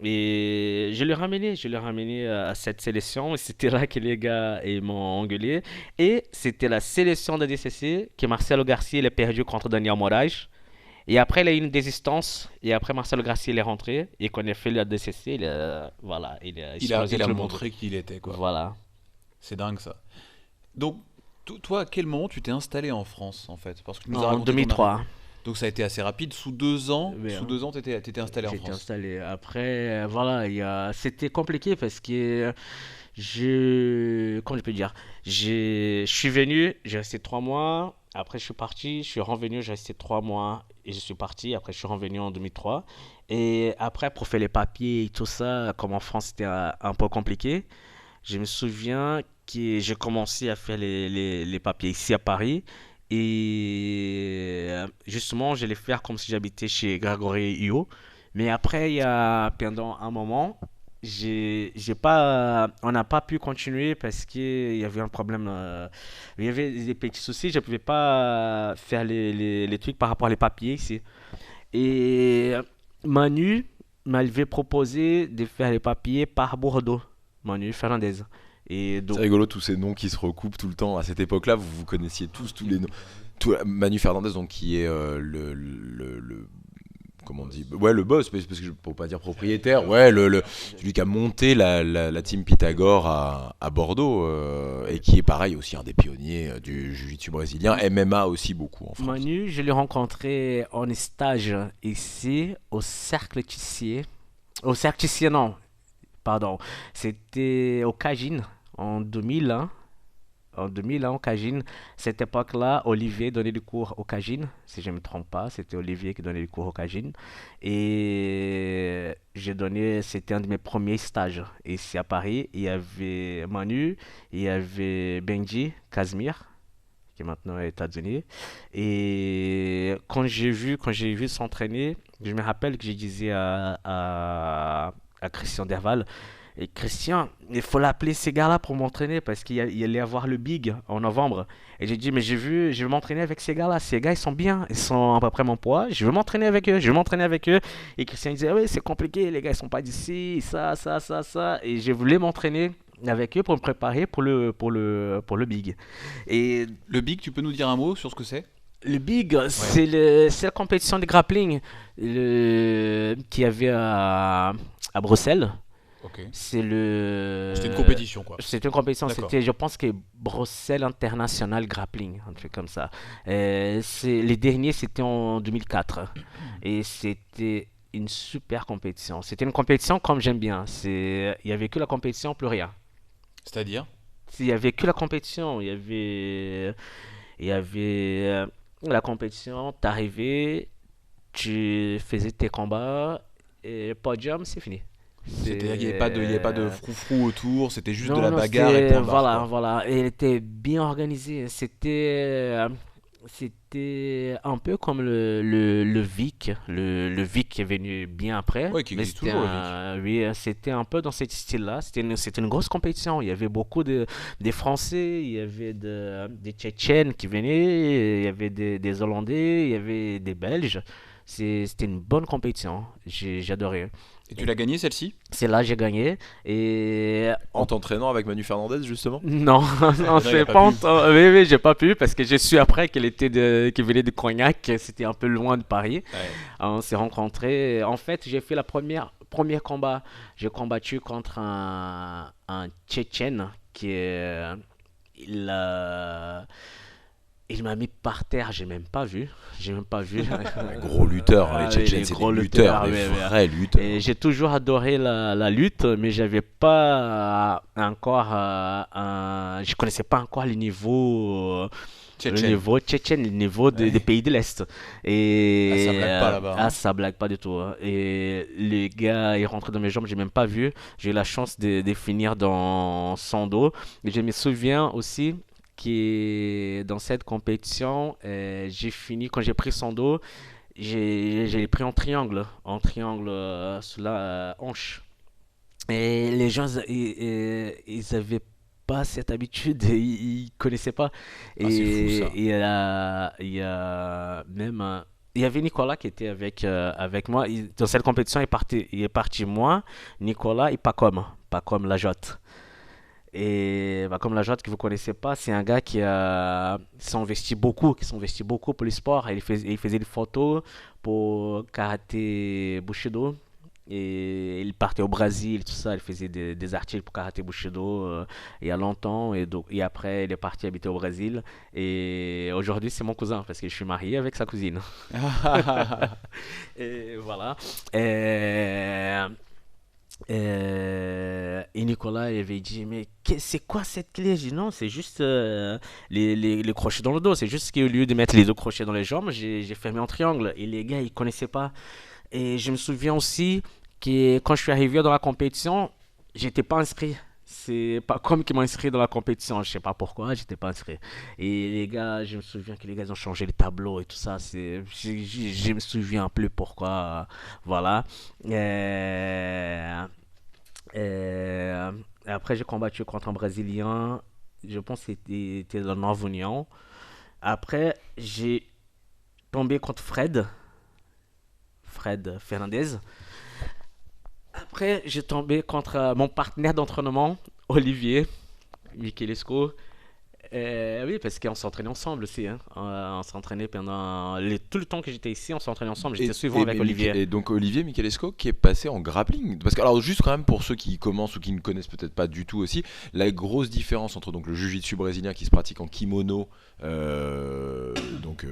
Et je l'ai ramené à cette sélection. Et c'était là que les gars ils m'ont engueulé. Et c'était la sélection de DCC que Marcelo Garcia il a perdu contre Daniel Moraes. Et après, il a eu une désistance. Et après, Marcelo Garcia il est rentré. Et quand il a fait la DCC, voilà, il a explosé Il a tout le monde. montré qui il était, quoi. Voilà. C'est dingue ça. Donc, toi, à quel moment tu t'es installé en France, en fait? Parce que tu nous as En raconté ton 2003. arrivée. Donc ça a été assez rapide. Sous 2 ans, Oui, sous hein. 2 ans, t'étais installé en J'étais France. installé. Après, voilà, c'était compliqué parce que comment je peux dire, je suis venu, j'ai resté 3 mois. Après, je suis parti, je suis revenu, j'ai resté 3 mois et je suis parti. Après, je suis revenu en 2003. Et après, pour faire les papiers et tout ça, comme en France, c'était un peu compliqué. Je me souviens que j'ai commencé à faire les papiers ici à Paris. Et justement, je les faire comme si j'habitais chez Grégory Hio. Mais après, pendant un moment, j'ai pas, on n'a pas pu continuer parce qu'il y avait un problème. Il y avait des petits soucis. Je ne pouvais pas faire les trucs par rapport aux papiers ici. Et Manu m'avait proposé de faire les papiers par Bordeaux. Manu Fernandez. Et C'est donc, rigolo tous ces noms qui se recoupent tout le temps. À cette époque-là, vous connaissiez tous les noms. Manu Fernandez, donc qui est comment on dit, ouais, le boss, parce que pour pas dire propriétaire, ouais, celui qui a monté la team Pythagore à Bordeaux, et qui est pareil aussi un des pionniers du jiu-jitsu brésilien, MMA aussi beaucoup en France. Manu, je l'ai rencontré en stage ici au Cercle Tissier. Au Cercle Tissier, non, pardon. C'était au Cagine en 2001. En 2001, au Cagine. Cette époque-là, Olivier donnait des cours au Cagine. Si je ne me trompe pas, c'était Olivier qui donnait des cours au Cagine. Et c'était un de mes premiers stages ici à Paris. Il y avait Manu, il y avait Benji Casimir, qui est maintenant aux États-Unis. Et quand j'ai vu s'entraîner, je me rappelle que je disais à Christian Derval, et Christian, il faut l'appeler ces gars-là pour m'entraîner parce qu'il allait avoir le Big en novembre. Et j'ai dit, mais je veux m'entraîner avec ces gars-là. Ces gars, ils sont bien, ils sont à peu près mon poids. Je veux m'entraîner avec eux, je veux m'entraîner avec eux. Et Christian disait, oui, c'est compliqué, les gars, ils sont pas d'ici, ça, ça, ça, ça. Et je voulais m'entraîner avec eux pour me préparer pour le Big. Et Le Big, tu peux nous dire un mot sur ce que c'est? le Big, c'est la compétition de grappling qu'il y avait à Bruxelles. Ok. C'était C'était une compétition, quoi. C'était une compétition, D'accord. je pense que Bruxelles International Grappling, un truc comme ça. Les derniers, c'était en 2004. Et c'était une super compétition. C'était une compétition comme j'aime bien. Il y avait que la compétition, plus rien. C'est-à-dire? Il y avait que la compétition. Il y avait la compétition, t'arrivais, tu faisais tes combats, et podium, c'est fini. Il n'y avait pas de froufrou autour, c'était juste de Non, la non, bagarre et c'était, point barre, voilà, quoi. voilà, et elle était bien organisée. C'était un peu comme le Vic, le Vic qui est venu bien après, Ouais, qui mais existe toujours, le Vic. oui, c'était un peu dans ce style-là. C'était une grosse compétition. Il y avait beaucoup des Français, il y avait des Tchétchènes qui venaient, il y avait des Hollandais, il y avait des Belges. C'était une bonne compétition. J'adorais. Et tu l'as gagné celle-ci? C'est là que j'ai gagné. Et En t'entraînant avec Manu Fernandez, justement? non, non, Non, il a c'est pas pas pu. encore. Oui, oui, j'ai pas pu parce que j'ai su après qu'il venait de Cognac. C'était un peu loin de Paris. Ouais. On s'est rencontrés. En fait, j'ai fait premier combat. J'ai combattu contre un Tchétchène qui est. Il, euh, il m'a mis par terre. J'ai même pas vu. J'ai même pas vu. Un gros lutteur, hein, les Ah oui, Tchétchènes, les c'est des gros lutteurs, lutteurs. des Oui, oui. vrais lutteurs. Et j'ai toujours adoré la lutte, mais j'avais pas encore je connaissais pas encore le Tchétchène. niveau tchétchène, le niveau Ouais. des pays de l'Est. Ah, ça Et blague pas là-bas, hein. ça blague pas du tout, hein. Et les gars, ils rentraient dans mes jambes, j'ai même pas vu. J'ai eu la chance de finir dans son dos. Et je me souviens aussi que dans cette compétition, j'ai fini quand j'ai pris son dos. J'ai pris en triangle sous la hanche. Et les gens, ils avaient pas cette habitude, ils connaissaient pas. Ah, c'est fou ça. Et il y a même, il y avait Nicolas qui était avec moi. Dans cette compétition, il est parti moi, Nicolas et Pacom Lajotte. Et Pacom Lajotte, que vous connaissez pas, c'est un gars qui s'investit beaucoup pour le sport. Il faisait des photos pour karaté Bushido. Et il partait au Brésil, tout ça. Il faisait des articles pour karaté Bushido il y a longtemps. Et après, il est parti habiter au Brésil. Et aujourd'hui, c'est mon cousin parce que je suis marié avec sa cousine. Et voilà. Et, et Nicolas il avait dit, mais c'est quoi cette clé? J'ai dit, non, c'est juste les crochets dans le dos. C'est juste qu'au lieu de mettre les deux crochets dans les jambes, j'ai fermé en triangle. Et les gars, ils connaissaient pas. Et je me souviens aussi que quand je suis arrivé dans la compétition, j'étais pas inscrit. C'est pas comme qui m'ont inscrit dans la compétition. Je sais pas pourquoi, j'étais pas inscrit. Et les gars, je me souviens que les gars ils ont changé les tableaux et tout ça. Je me souviens plus pourquoi. Voilà. Euh, euh, et après, j'ai combattu contre un Brésilien. Je pense que c'était dans Nova União. Après, j'ai tombé contre Fred Fernandez. Après, j'ai tombé contre mon partenaire d'entraînement, Olivier Michelesco. Oui, parce qu'on s'entraînait ensemble aussi, hein. On s'entraînait pendant tout le temps que j'étais ici, on s'entraînait ensemble. J'étais souvent avec Olivier. Et donc Olivier Michelesco qui est passé en grappling. Parce que, alors juste quand même pour ceux qui commencent ou qui ne connaissent peut-être pas du tout aussi, la grosse différence entre donc, le jiu-jitsu brésilien qui se pratique en kimono, donc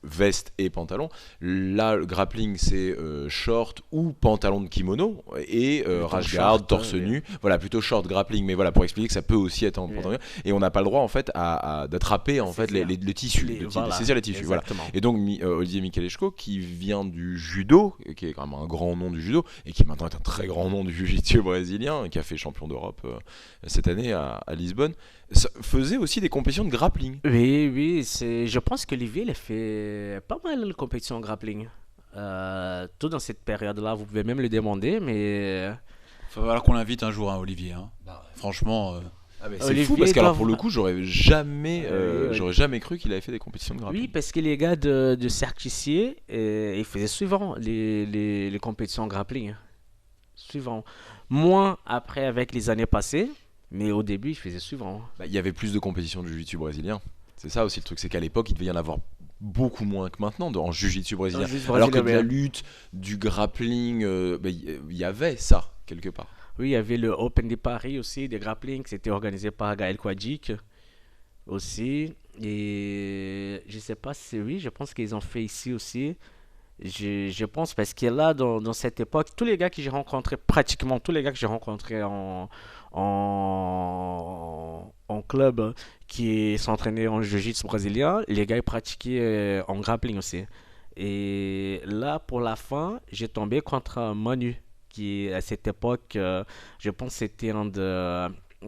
veste et pantalon. Là, le grappling, c'est short ou pantalon de kimono et rash guard, torse nu. Voilà, plutôt short grappling, mais voilà, pour expliquer que ça peut aussi être en pantalon. Et on n'a pas le droit en fait d'attraper en fait le tissu, de saisir les tissus. Voilà. Et donc Olivier Michelesco qui vient du judo, qui est quand même un grand nom du judo et qui maintenant est un très grand nom du jiu-jitsu brésilien, qui a fait champion d'Europe cette année à Lisbonne, faisait aussi des compétitions de grappling. Oui, oui, je pense que Olivier il a fait pas mal de compétitions en grappling. Tout dans cette période-là, vous pouvez même le demander, mais Il va falloir qu'on l'invite un jour, hein, Olivier, hein. Franchement. Ah mais c'est Olivier fou parce que alors, doit- pour le coup j'aurais jamais cru qu'il avait fait des compétitions de grappling. oui, parce que les gars de Cercle-Issier, ils faisaient souvent les compétitions en grappling, hein. Souvent. Moins après avec les années passées, mais au début, ils faisaient souvent. Bah, il y avait plus de compétitions de jiu-jitsu brésilien. C'est ça aussi le truc, c'est qu'à l'époque il devait y en avoir beaucoup moins que maintenant en jiu-jitsu brésilien. Alors que de la lutte, du grappling, il y avait ça quelque part. Oui, il y avait le Open de Paris aussi, des grappling, c'était organisé par Gaël Quadjic aussi. Et je sais pas si oui, je pense qu'ils ont fait ici aussi. Je pense parce que là, dans cette époque, tous les gars que j'ai rencontrés, pratiquement tous les gars que j'ai rencontrés en club qui s'entraînaient en jiu-jitsu brésilien, les gars ils pratiquaient en grappling aussi. Et là, pour la fin, j'ai tombé contre Manu, qui à cette époque, je pense, c'était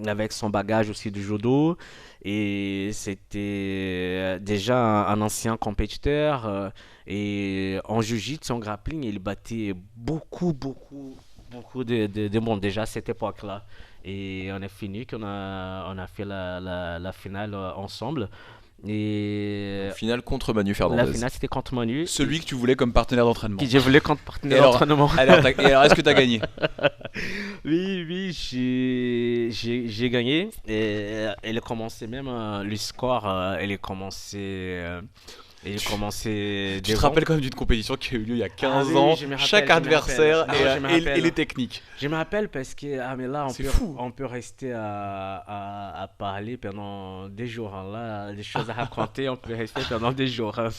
avec son bagage aussi du judo, et c'était déjà un ancien compétiteur. Et en jiu-jitsu, en grappling, il battait beaucoup de monde déjà à cette époque-là. Et on a fini on a fait la finale ensemble. Et Finale contre Manu la Fernandez. finale, c'était contre Manu. Celui que tu voulais comme partenaire d'entraînement. Qui je voulais contre Et partenaire alors, d'entraînement. alors, est-ce que tu as gagné? Oui, j'ai gagné. Et elle commençait même le score. Elle commençait Tu te devant. rappelles quand même d'une compétition qui a eu lieu il y a 15 oui, ans, je me rappelle, chaque je me adversaire rappelle. Ah, je me et rappelle. les techniques. Je me rappelle parce que mais là, C'est fou. on peut rester à parler pendant des jours, hein. Là, des choses à raconter, on peut rester pendant des jours, hein.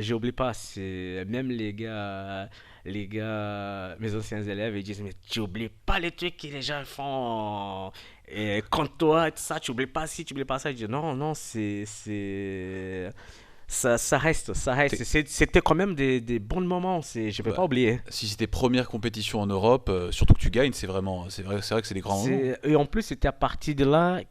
J'oublie pas, c'est même les gars, mes anciens élèves, ils disent, mais tu oublies pas les trucs que les gens font et contre toi, et tout ça, tu oublies pas ci, tu oublies pas ça. Je dis, non, ça reste, ça reste. C'était quand même des bons moments, je vais Bah, pas oublier. Si c'était première compétition en Europe, surtout que tu gagnes, c'est vrai que c'est des grands moments. Et en plus, c'était à partir de là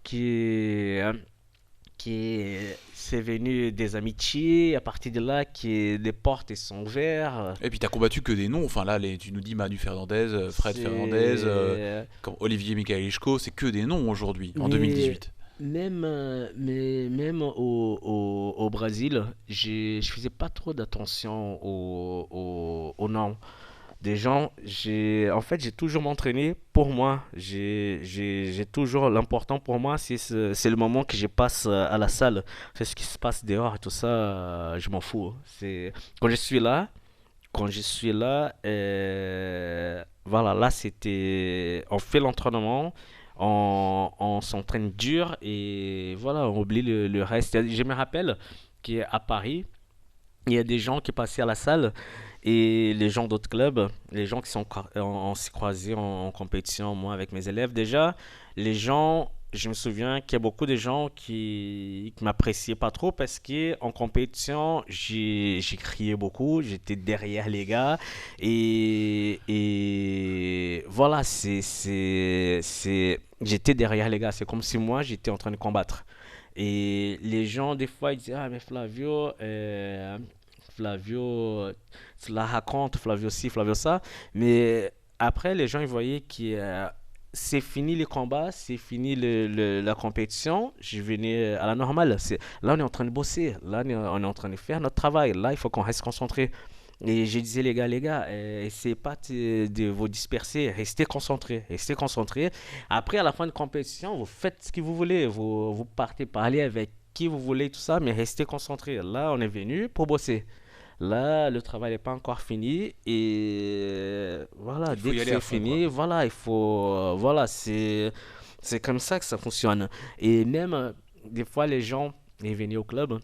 c'est venu des amitiés, à partir de là que les portes elles sont ouvertes. Et puis t'as combattu que des noms. Enfin là, tu nous dis Manu Fernandez, Fred C'est- Fernandez, comme Olivier Michaelichko, c'est que des noms aujourd'hui, en Mais 2018. même au Brésil, je faisais pas trop d'attention aux noms des gens. En fait, j'ai toujours m'entraîné pour moi. J'ai toujours l'important pour moi, c'est le moment que je passe à la salle. C'est ce qui se passe dehors et tout ça, je m'en fous. C'est quand je suis là, voilà, là c'était, on fait l'entraînement, on s'entraîne dur et voilà, on oublie le reste. Je me rappelle qu'à Paris, il y a des gens qui passaient à la salle et les gens d'autres clubs, les gens qui on s'est croisés en compétition, moi avec mes élèves déjà, les gens, je me souviens qu'il y a beaucoup de gens qui m'appréciaient pas trop parce que en compétition, j'ai crié beaucoup, j'étais derrière les gars et voilà, j'étais derrière les gars, c'est comme si moi j'étais en train de combattre. Et les gens, des fois, ils disaient, ah, mais Flavio, tu la racontes, Flavio ci, Flavio ça. Mais après, les gens, ils voyaient que c'est fini les combats, c'est fini la compétition. Je venais à la normale. Là, on est en train de bosser. Là, on est en train de faire notre travail. Là, il faut qu'on reste concentré. Et je disais, les gars, essayez pas de vous disperser, restez concentrés, restez concentrés. Après, à la fin de compétition, vous faites ce que vous voulez, vous partez parler avec qui vous voulez, tout ça, mais restez concentrés. Là, on est venu pour bosser. Là, le travail n'est pas encore fini et voilà, Il faut dès y que aller à c'est fond, fini, voilà, il faut, voilà, c'est comme ça que ça fonctionne. Et même, des fois, les gens, ils venaient au club.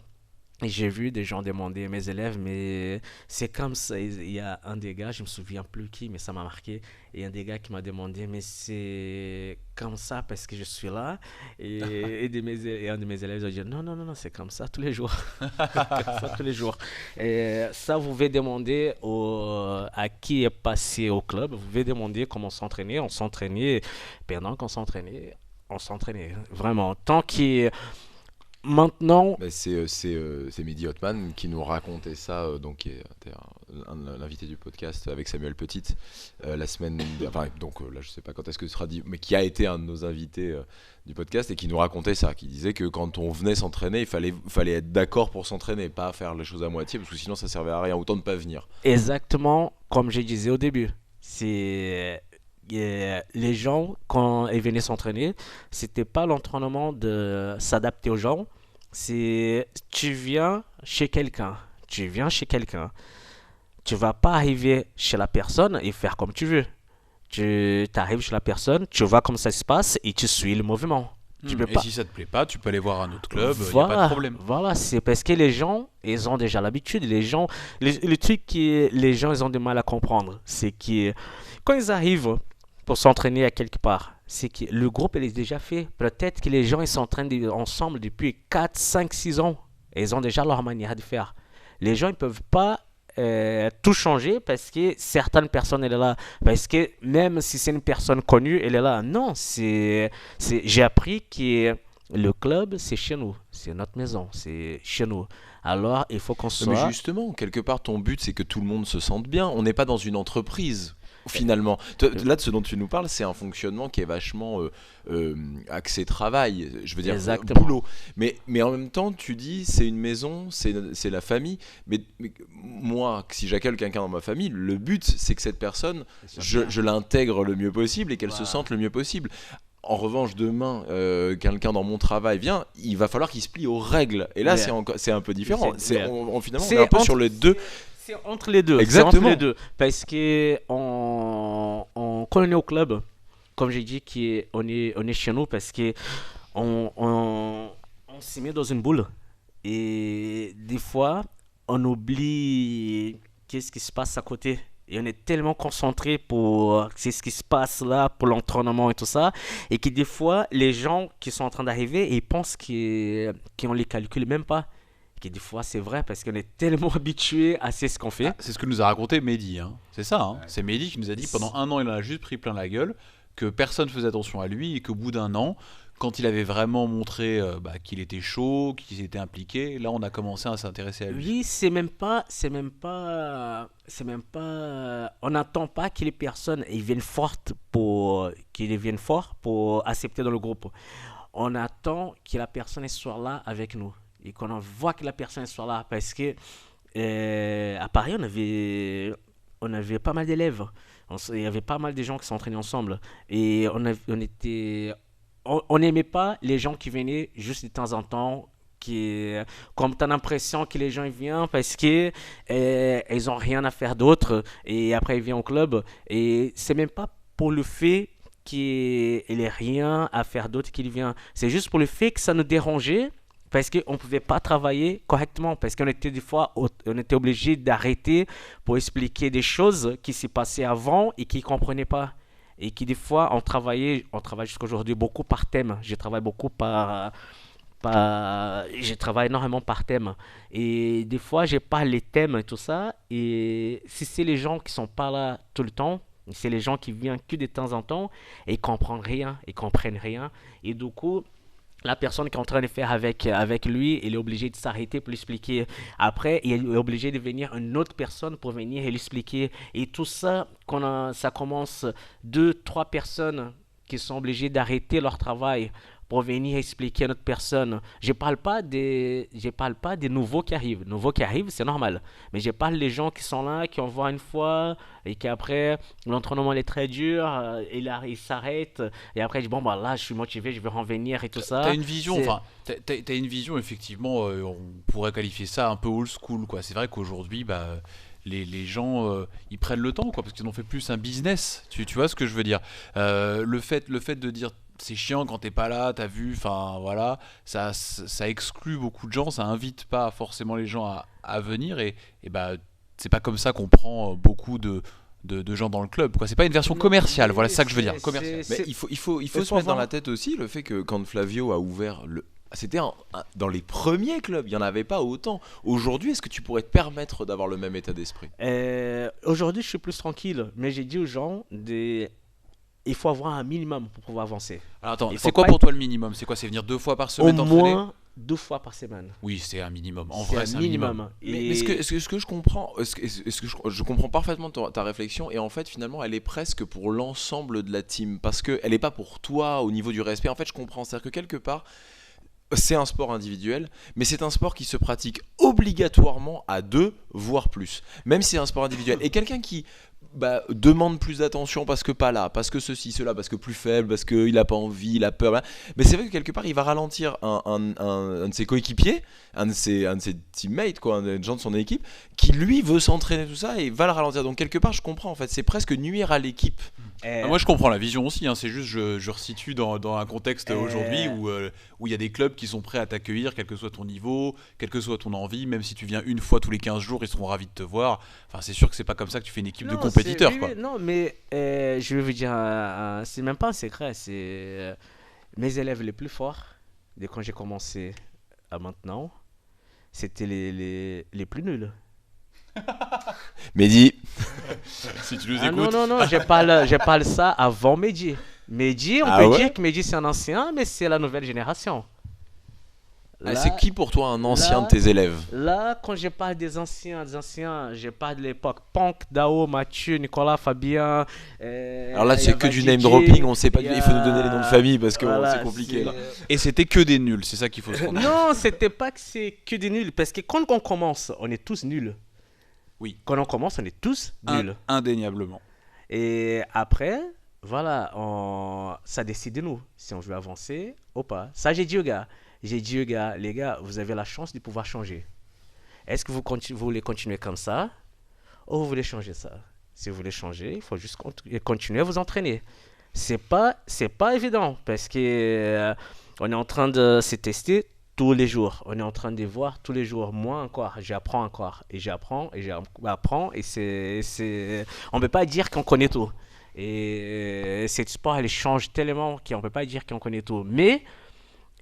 Et j'ai vu des gens demander à mes élèves, mais c'est comme ça. Il y a un des gars, je me souviens plus qui, mais ça m'a marqué. Et un des gars qui m'a demandé, mais c'est comme ça parce que je suis là. Et un de mes élèves a dit, non, c'est comme ça tous les jours. Comme ça tous les jours. Et ça, vous pouvez demander à qui est passé au club. Vous pouvez demander comment s'entraîner. On s'entraînait. Pendant qu'on s'entraînait, on s'entraînait. Vraiment. Tant qu'il Maintenant, Bah, c'est Mehdi Hotman qui nous racontait ça, donc qui était l'invité du podcast avec Samuel Petite la semaine. Enfin, donc là, je sais pas quand est-ce que ce sera dit, mais qui a été un de nos invités du podcast et qui nous racontait ça, qui disait que quand on venait s'entraîner, il fallait être d'accord pour s'entraîner, pas faire les choses à moitié, parce que sinon ça servait à rien, autant de pas venir. exactement comme je disais au début, c'est les gens, quand ils venaient s'entraîner, c'était pas l'entraînement de s'adapter aux gens, c'est tu viens chez quelqu'un, tu viens chez quelqu'un, tu vas pas arriver chez la personne et faire comme tu veux. Tu arrives chez la personne, tu vois comment ça se passe et tu suis le mouvement. Tu peux Et pas. si ça te plaît pas, tu peux aller voir un autre club, il n'y a Voilà, pas de problème. voilà, c'est parce que les gens, ils ont déjà l'habitude. Les gens, le truc que les gens, ils ont du mal à comprendre, c'est que quand ils arrivent pour s'entraîner à quelque part, c'est que le groupe, il est déjà fait. Peut-être que les gens, ils s'entraînent ensemble depuis 4, 5, 6 ans. Et ils ont déjà leur manière de faire. Les gens, ils peuvent pas tout changer parce que certaines personnes, elle est là. Parce que même si c'est une personne connue, elle est là. Non, j'ai appris que le club, c'est chez nous. C'est notre maison. C'est chez nous. Alors, il faut qu'on Mais soit... justement, quelque part, ton but, c'est que tout le monde se sente bien. On n'est pas dans une entreprise, finalement. Là, de ce dont tu nous parles, c'est un fonctionnement qui est vachement axé travail, je veux dire Exactement. boulot. Mais en même temps, tu dis, c'est une maison, c'est la famille. Mais moi, si j'accueille quelqu'un dans ma famille, le but, c'est que cette personne, je l'intègre le mieux possible et qu'elle se Voilà. sente le mieux possible. En revanche, demain, quelqu'un dans mon travail vient, il va falloir qu'il se plie aux règles. Et là, Ouais. c'est un peu différent. C'est- ouais. Finalement, on C'est est un peu entre- sur les deux. C'est entre les deux. Exactement. C'est entre les deux. Parce que quand on est au club, comme j'ai dit, on est chez nous parce que on s'est mis dans une boule. Et des fois, on oublie qu'est-ce qui se passe à côté. Et on est tellement concentré pour c'est ce qui se passe là, pour l'entraînement et tout ça. Et que des fois, les gens qui sont en train d'arriver, ils pensent qu'on les calcule même pas. Que des fois, c'est vrai parce qu'on est tellement habitué à ce qu'on fait. Ah, c'est ce que nous a raconté Mehdi, hein. C'est ça, hein. C'est Mehdi qui nous a dit pendant un an il en a juste pris plein la gueule, que personne faisait attention à lui et qu'au bout d'un an, quand il avait vraiment montré qu'il était chaud, qu'il s'était impliqué, là on a commencé à s'intéresser à lui. Oui, on n'attend pas que les personnes ils viennent fortes qu'ils deviennent forts pour accepter dans le groupe. On attend que la personne soit là avec nous et qu'on voit que la personne soit là parce que à Paris on avait pas mal d'élèves. Il y avait pas mal de gens qui s'entraînaient ensemble et on n'aimait pas les gens qui venaient juste de temps en temps comme tu as l'impression que les gens ils viennent parce que ils ont rien à faire d'autre et après ils viennent au club et c'est même pas pour le fait qu'il ait rien à faire d'autre qu'il vient, c'est juste pour le fait que ça nous dérangeait parce qu'on ne pouvait pas travailler correctement parce qu'on était des fois on était obligé d'arrêter pour expliquer des choses qui s'est passées avant et qu'ils ne comprenaient pas et qui des fois on travaille jusqu'à aujourd'hui beaucoup par thème. Je travaille beaucoup je travaille énormément par thème et des fois j'ai pas les thèmes et tout ça et si c'est les gens qui sont pas là tout le temps, c'est les gens qui viennent que de temps en temps et ils comprennent rien et du coup la personne qui est en train de faire avec lui, il est obligé de s'arrêter pour lui expliquer. Après, il est obligé de venir une autre personne pour venir et lui expliquer. Et tout ça, ça commence deux, trois personnes qui sont obligées d'arrêter leur travail pour venir expliquer à notre personne. Je parle pas des nouveaux qui arrivent. Nouveaux qui arrivent, c'est normal. Mais je parle des gens qui sont là, qui en voient une fois et qu'après, l'entraînement est très dur, il s'arrête et après il dit bon bah là je suis motivé, je vais revenir et tout T'as ça. une vision, C'est enfin, t'as une vision effectivement, on pourrait qualifier ça un peu old school, quoi. C'est vrai qu'aujourd'hui, les gens, ils prennent le temps, quoi, parce qu'ils ont fait plus un business. Tu vois ce que je veux dire? Le fait de dire c'est chiant quand t'es pas là, t'as vu, enfin voilà, ça exclut beaucoup de gens, ça invite pas forcément les gens à venir et c'est pas comme ça qu'on prend beaucoup de gens dans le club, quoi. C'est pas une version Non, commerciale, voilà, mais c'est ça que je veux dire, commerciale. Mais il faut se faut mettre dans avoir- la tête aussi le fait que quand Flavio a ouvert le. C'était dans les premiers clubs, il n'y en avait pas autant. Aujourd'hui, est-ce que tu pourrais te permettre d'avoir le même état d'esprit? Aujourd'hui, je suis plus tranquille, mais j'ai dit aux gens, il faut avoir un minimum pour pouvoir avancer. Alors attends, Il faut c'est quoi pas pour toi le minimum? C'est quoi? C'est venir 2 fois par Au semaine t'entraîner? moins 2 fois par semaine. Oui, c'est un minimum. En C'est vrai, un c'est un minimum. minimum. Mais est-ce que je comprends, est-ce que je comprends parfaitement ta réflexion et en fait finalement elle est presque pour l'ensemble de la team parce que elle est pas pour toi au niveau du respect. En fait, je comprends, c'est-à-dire que quelque part c'est un sport individuel, mais c'est un sport qui se pratique obligatoirement à deux, voire plus. Même si c'est un sport individuel. Et quelqu'un qui demande plus d'attention parce que pas là, parce que ceci, cela, parce que plus faible, parce qu'il n'a pas envie, il a peur. Bla. Mais c'est vrai que quelque part, il va ralentir un de ses coéquipiers, un de ses teammates, quoi, un des gens de son équipe, qui lui veut s'entraîner tout ça et va le ralentir. Donc quelque part, je comprends en fait, c'est presque nuire à l'équipe. Moi je comprends la vision aussi, hein. C'est juste je resitue dans un contexte aujourd'hui où il y a des clubs qui sont prêts à t'accueillir, quel que soit ton niveau, quelle que soit ton envie, même si tu viens une fois tous les 15 jours, ils seront ravis de te voir. Enfin, c'est sûr que c'est pas comme ça que tu fais une équipe de Non, compétiteurs, oui, quoi. oui, non, mais je vais vous dire, c'est même pas un secret, c'est mes élèves les plus forts, dès quand j'ai commencé à maintenant, c'était les plus nuls. Mehdi, Si tu nous Ah non, écoutes. non, non, je parle ça avant Mehdi. Mehdi, on Ah peut ouais? dire que Mehdi c'est un ancien, mais c'est la nouvelle génération. Là, c'est qui pour toi un ancien là- de tes élèves? Là, quand je parle des anciens, je parle de l'époque Punk, Dao, Mathieu, Nicolas, Fabien. Alors là, il y c'est avait que du name DJ, dropping, on sait pas, il y il faut nous donner les noms de a- famille parce que voilà, c'est compliqué là. Et c'était que des nuls, c'est ça qu'il faut se rendre. Non, c'était pas que c'est que des nuls, parce que quand on commence, on est tous nuls. Oui. Quand on commence, on est tous nuls. Indéniablement. Et après, voilà, ça décide de nous, si on veut avancer ou pas. Ça, j'ai dit aux gars. J'ai dit aux gars, les gars, vous avez la chance de pouvoir changer. Est-ce que vous voulez continuer comme ça ou vous voulez changer ça? Si vous voulez changer, il faut juste continuer à vous entraîner. C'est pas évident parce que on est en train de se tester tous les jours. On est en train de voir tous les jours. Moi encore, encore et j'apprends et on peut pas dire qu'on connaît tout. Et cette sport elle change tellement qu'on peut pas dire qu'on connaît tout. Mais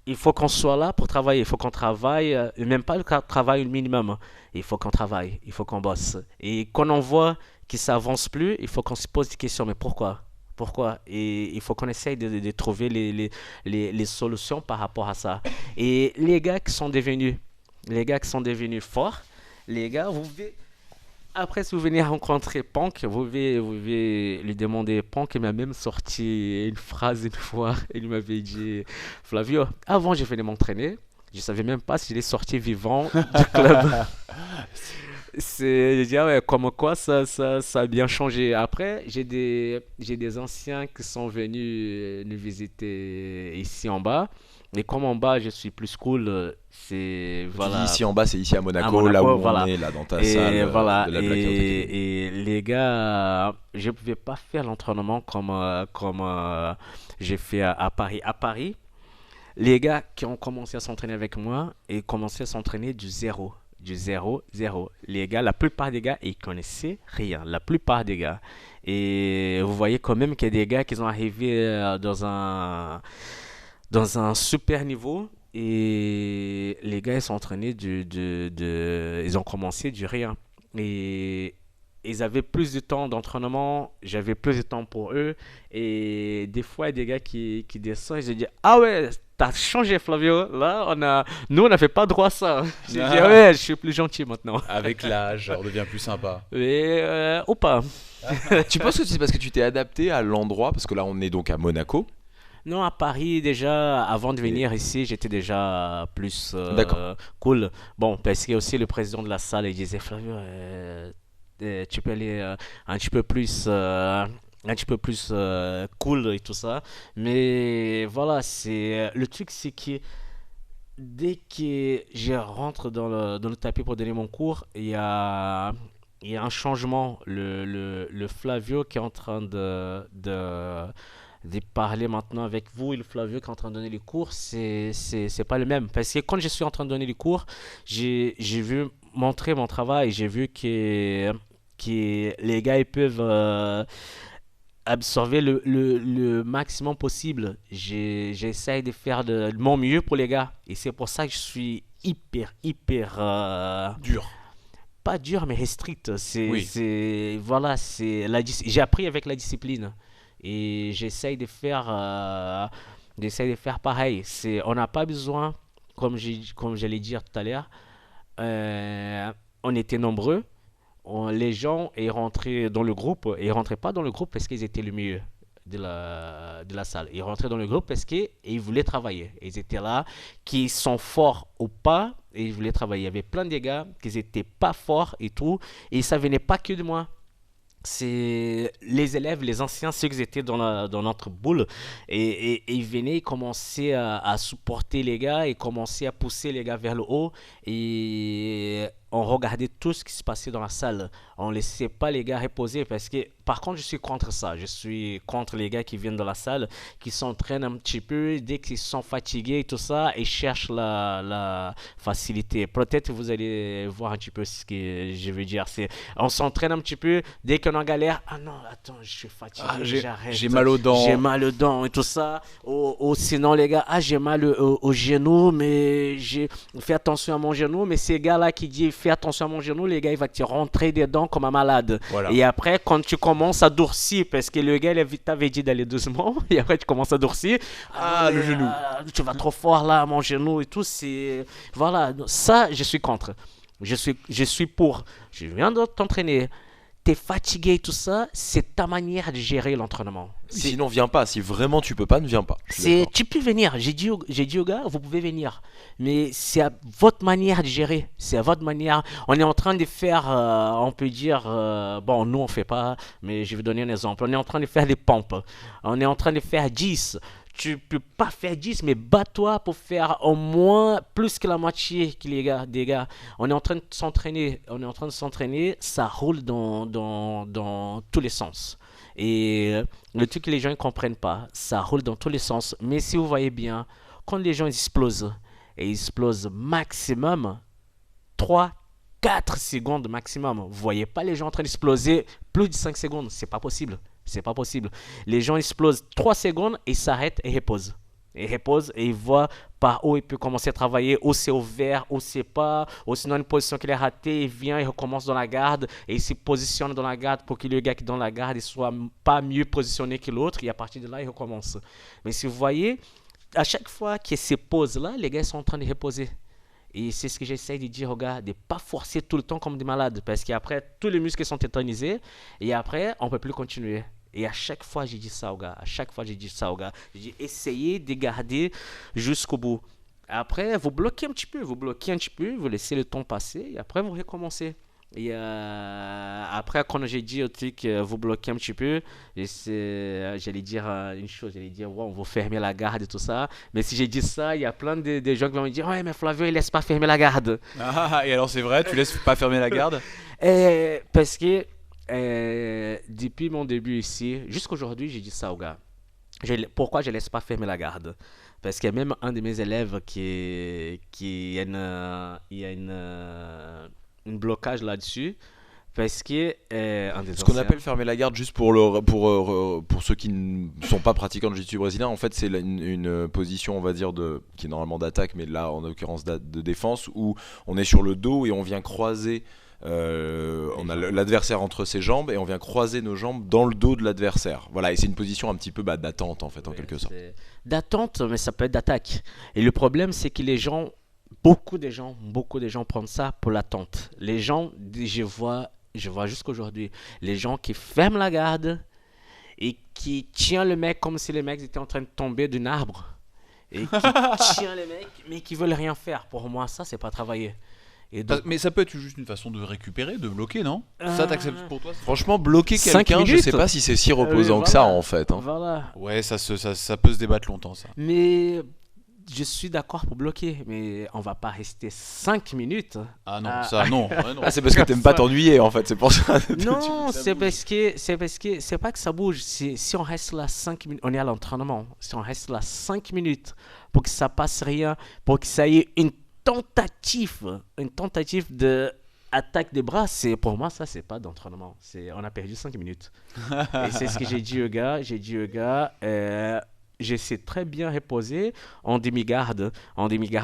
il faut qu'on soit là pour travailler. Il faut qu'on travaille, même pas le travail au minimum. Il faut qu'on travaille, il faut qu'on bosse. Et quand on voit que ça avance plus, il faut qu'on se pose des questions. Mais pourquoi? Pourquoi? Et il faut qu'on essaye de trouver les solutions par rapport à ça. Et les gars qui sont devenus forts, les gars, après, si vous venez rencontrer Punk, vous pouvez lui demander. Punk, il m'a même sorti une phrase une fois. Il m'avait dit, Flavio, avant je venais m'entraîner, je savais même pas s'il est sorti vivant du club. Je dis, ah ouais, comme quoi ça a bien changé. Après, j'ai des anciens qui sont venus nous visiter ici en bas. Et comme en bas, je suis plus cool, c'est... Tu Voilà. dis ici en bas, c'est ici à Monaco, Monaco, là où voilà. on est, là dans ta Et salle voilà, de la Blackout Academy. et les gars, je ne pouvais pas faire l'entraînement comme j'ai fait à Paris. À Paris, les gars qui ont commencé à s'entraîner avec moi et commencé à s'entraîner du zéro. Du zéro, zéro. Les gars, la plupart des gars, ils connaissaient rien. La plupart des gars. Et vous voyez quand même qu'il y a des gars qui sont arrivés dans un super niveau. Et les gars, ils sont entraînés ils ont commencé du rien. Et ils avaient plus de temps d'entraînement, j'avais plus de temps pour eux. Et des fois, il y a des gars qui descendent et je dis, ah ouais, t'as changé Flavio. Là, nous, on n'avait pas droit à ça. J'ai dit, ouais, je suis plus gentil maintenant. Avec l'âge, on devient plus sympa. Et, ou pas. Tu penses que c'est parce que tu t'es adapté à l'endroit? Parce que là, on est donc à Monaco. Non, à Paris, déjà, avant de venir ici, j'étais déjà plus D'accord. cool. Bon, parce que aussi le président de la salle, il disait, Flavio, tu peux aller un petit peu plus cool et tout ça. Mais voilà, le truc, c'est que dès que je rentre dans le tapis pour donner mon cours, il y a un changement. Le Flavio qui est en train de parler maintenant avec vous et le Flavio qui est en train de donner les cours, c'est pas le même. Parce que quand je suis en train de donner les cours, j'ai vu montrer mon travail, j'ai vu que les gars ils peuvent absorber le maximum possible. J'essaye de faire de mon mieux pour les gars. Et c'est pour ça que je suis hyper Dur. pas dur mais strict. Oui. Voilà, j'ai appris avec la discipline. Et j'essaye de faire pareil. On n'a pas besoin, comme j'allais dire tout à l'heure, on était nombreux. Les gens est rentrés dans le groupe et ils rentraient pas dans le groupe parce qu'ils étaient le mieux de la salle. Ils rentraient dans le groupe parce qu'ils voulaient travailler. Ils étaient là, qui sont forts ou pas, et ils voulaient travailler. Il y avait plein de gars qui étaient pas forts et tout, et ça venait pas que de moi. C'est les élèves, les anciens, ceux qui étaient dans notre boule, et ils venaient, ils commençaient à supporter les gars, et commençaient à pousser les gars vers le haut, et on regardait tout ce qui se passait dans la salle. On laissait pas les gars reposer parce que, par contre, je suis contre ça. Je suis contre les gars qui viennent dans la salle, qui s'entraînent un petit peu, dès qu'ils sont fatigués et tout ça, et cherchent la facilité. Peut-être vous allez voir un petit peu ce que je veux dire. On s'entraîne un petit peu, dès qu'on est en galère, ah non, attends, je suis fatigué, j'arrête. J'ai mal aux dents. J'ai mal aux dents et tout ça. Ou sinon, les gars, j'ai mal au genou, mais fais attention à mon genou. Mais ces gars-là qui disent fais attention à mon genou, les gars, il va te rentrer dedans comme un malade. Voilà. Et après, quand tu commences à durcir, parce que le gars, il t'avait dit d'aller doucement, et après, tu commences à durcir. Le genou. Tu vas trop fort là, mon genou et tout. Voilà, ça, je suis contre. Je suis pour. Je viens de t'entraîner. T'es fatigué et tout ça, c'est ta manière de gérer l'entraînement. Sinon, viens pas. Si vraiment tu peux pas, ne viens pas. Tu peux venir. J'ai dit aux gars, vous pouvez venir. Mais c'est à votre manière de gérer. C'est à votre manière. On est en train de faire, on peut dire, bon, nous on fait pas, mais je vais donner un exemple. On est en train de faire des pompes. On est en train de faire 10. Tu peux pas faire 10, mais bats-toi pour faire au moins plus que la moitié des gars. On est en train de s'entraîner. Ça roule dans tous les sens. Et le truc que les gens ne comprennent pas, ça roule dans tous les sens. Mais si vous voyez bien, quand les gens explosent, et ils explosent maximum 3-4 secondes maximum. Vous voyez pas les gens en train d'exploser plus de 5 secondes. C'est pas possible. C'est pas possible. Les gens explosent 3 secondes et s'arrêtent et reposent. Et ils voient par où il peut commencer à travailler, ou c'est ouvert, ou c'est pas, ou sinon une position qu'il a ratée, il vient, il recommence dans la garde, et il se positionne dans la garde pour que le gars qui est dans la garde ne soit pas mieux positionné que l'autre, et à partir de là, il recommence. Mais si vous voyez, à chaque fois qu'il y a ces pauses-là, les gars sont en train de reposer. Et c'est ce que j'essaie de dire aux gars, de ne pas forcer tout le temps comme des malades, parce qu'après, tous les muscles sont tétanisés, et après, on ne peut plus continuer. Et à chaque fois, j'ai dit ça aux gars. J'ai dit, essayez de garder jusqu'au bout. Après, vous bloquez un petit peu. Vous laissez le temps passer. Et après, vous recommencez. Et après, quand j'ai dit au truc, vous bloquez un petit peu, j'allais dire une chose. J'allais dire, ouais, on va fermer la garde et tout ça. Mais si j'ai dit ça, il y a plein de gens qui vont me dire, ouais, mais Flavio, il laisse pas fermer la garde. Et alors, c'est vrai, tu laisses pas fermer la garde? Parce que depuis mon début ici, jusqu'aujourd'hui, j'ai dit ça aux gars. Pourquoi je ne laisse pas fermer la garde? Parce qu'il y a même un de mes élèves qui a une blocage là-dessus. Parce que ce qu'on appelle fermer la garde, juste pour ceux qui ne sont pas pratiquants de jiu-jitsu brésilien, en fait c'est une position, on va dire, qui est normalement d'attaque, mais là en l'occurrence de défense, où on est sur le dos et on vient croiser. On a l'adversaire entre ses jambes et on vient croiser nos jambes dans le dos de l'adversaire. Voilà, et c'est une position un petit peu d'attente en fait, en quelque sorte. D'attente, mais ça peut être d'attaque. Et le problème, c'est que beaucoup de gens prennent ça pour l'attente. Les gens, je vois jusqu'aujourd'hui, les gens qui ferment la garde et qui tiennent le mec comme si le mec était en train de tomber d'un arbre. Et qui tiennent le mec, mais qui veulent rien faire. Pour moi, ça, c'est pas travailler. Donc, mais ça peut être juste une façon de récupérer, de bloquer, non? Ça, t'acceptes pour toi? Franchement, bloquer quelqu'un, je sais pas si c'est si reposant que ça en fait. Voilà. Ouais, ça peut se débattre longtemps, ça. Mais je suis d'accord pour bloquer, mais on va pas rester 5 minutes. Ah non, ça non. Ouais, non. Ah, c'est parce que t'aimes pas t'ennuyer en fait, c'est pour ça. Non, c'est parce que c'est pas que ça bouge. Si on reste là 5 minutes, on est à l'entraînement. Si on reste là 5 minutes pour que ça passe rien, pour que ça y ait une tentative de attaque des bras, pour moi ça c'est pas d'entraînement, on a perdu 5 minutes. Et c'est ce que j'ai dit aux gars, je sais très bien reposer en demi-garde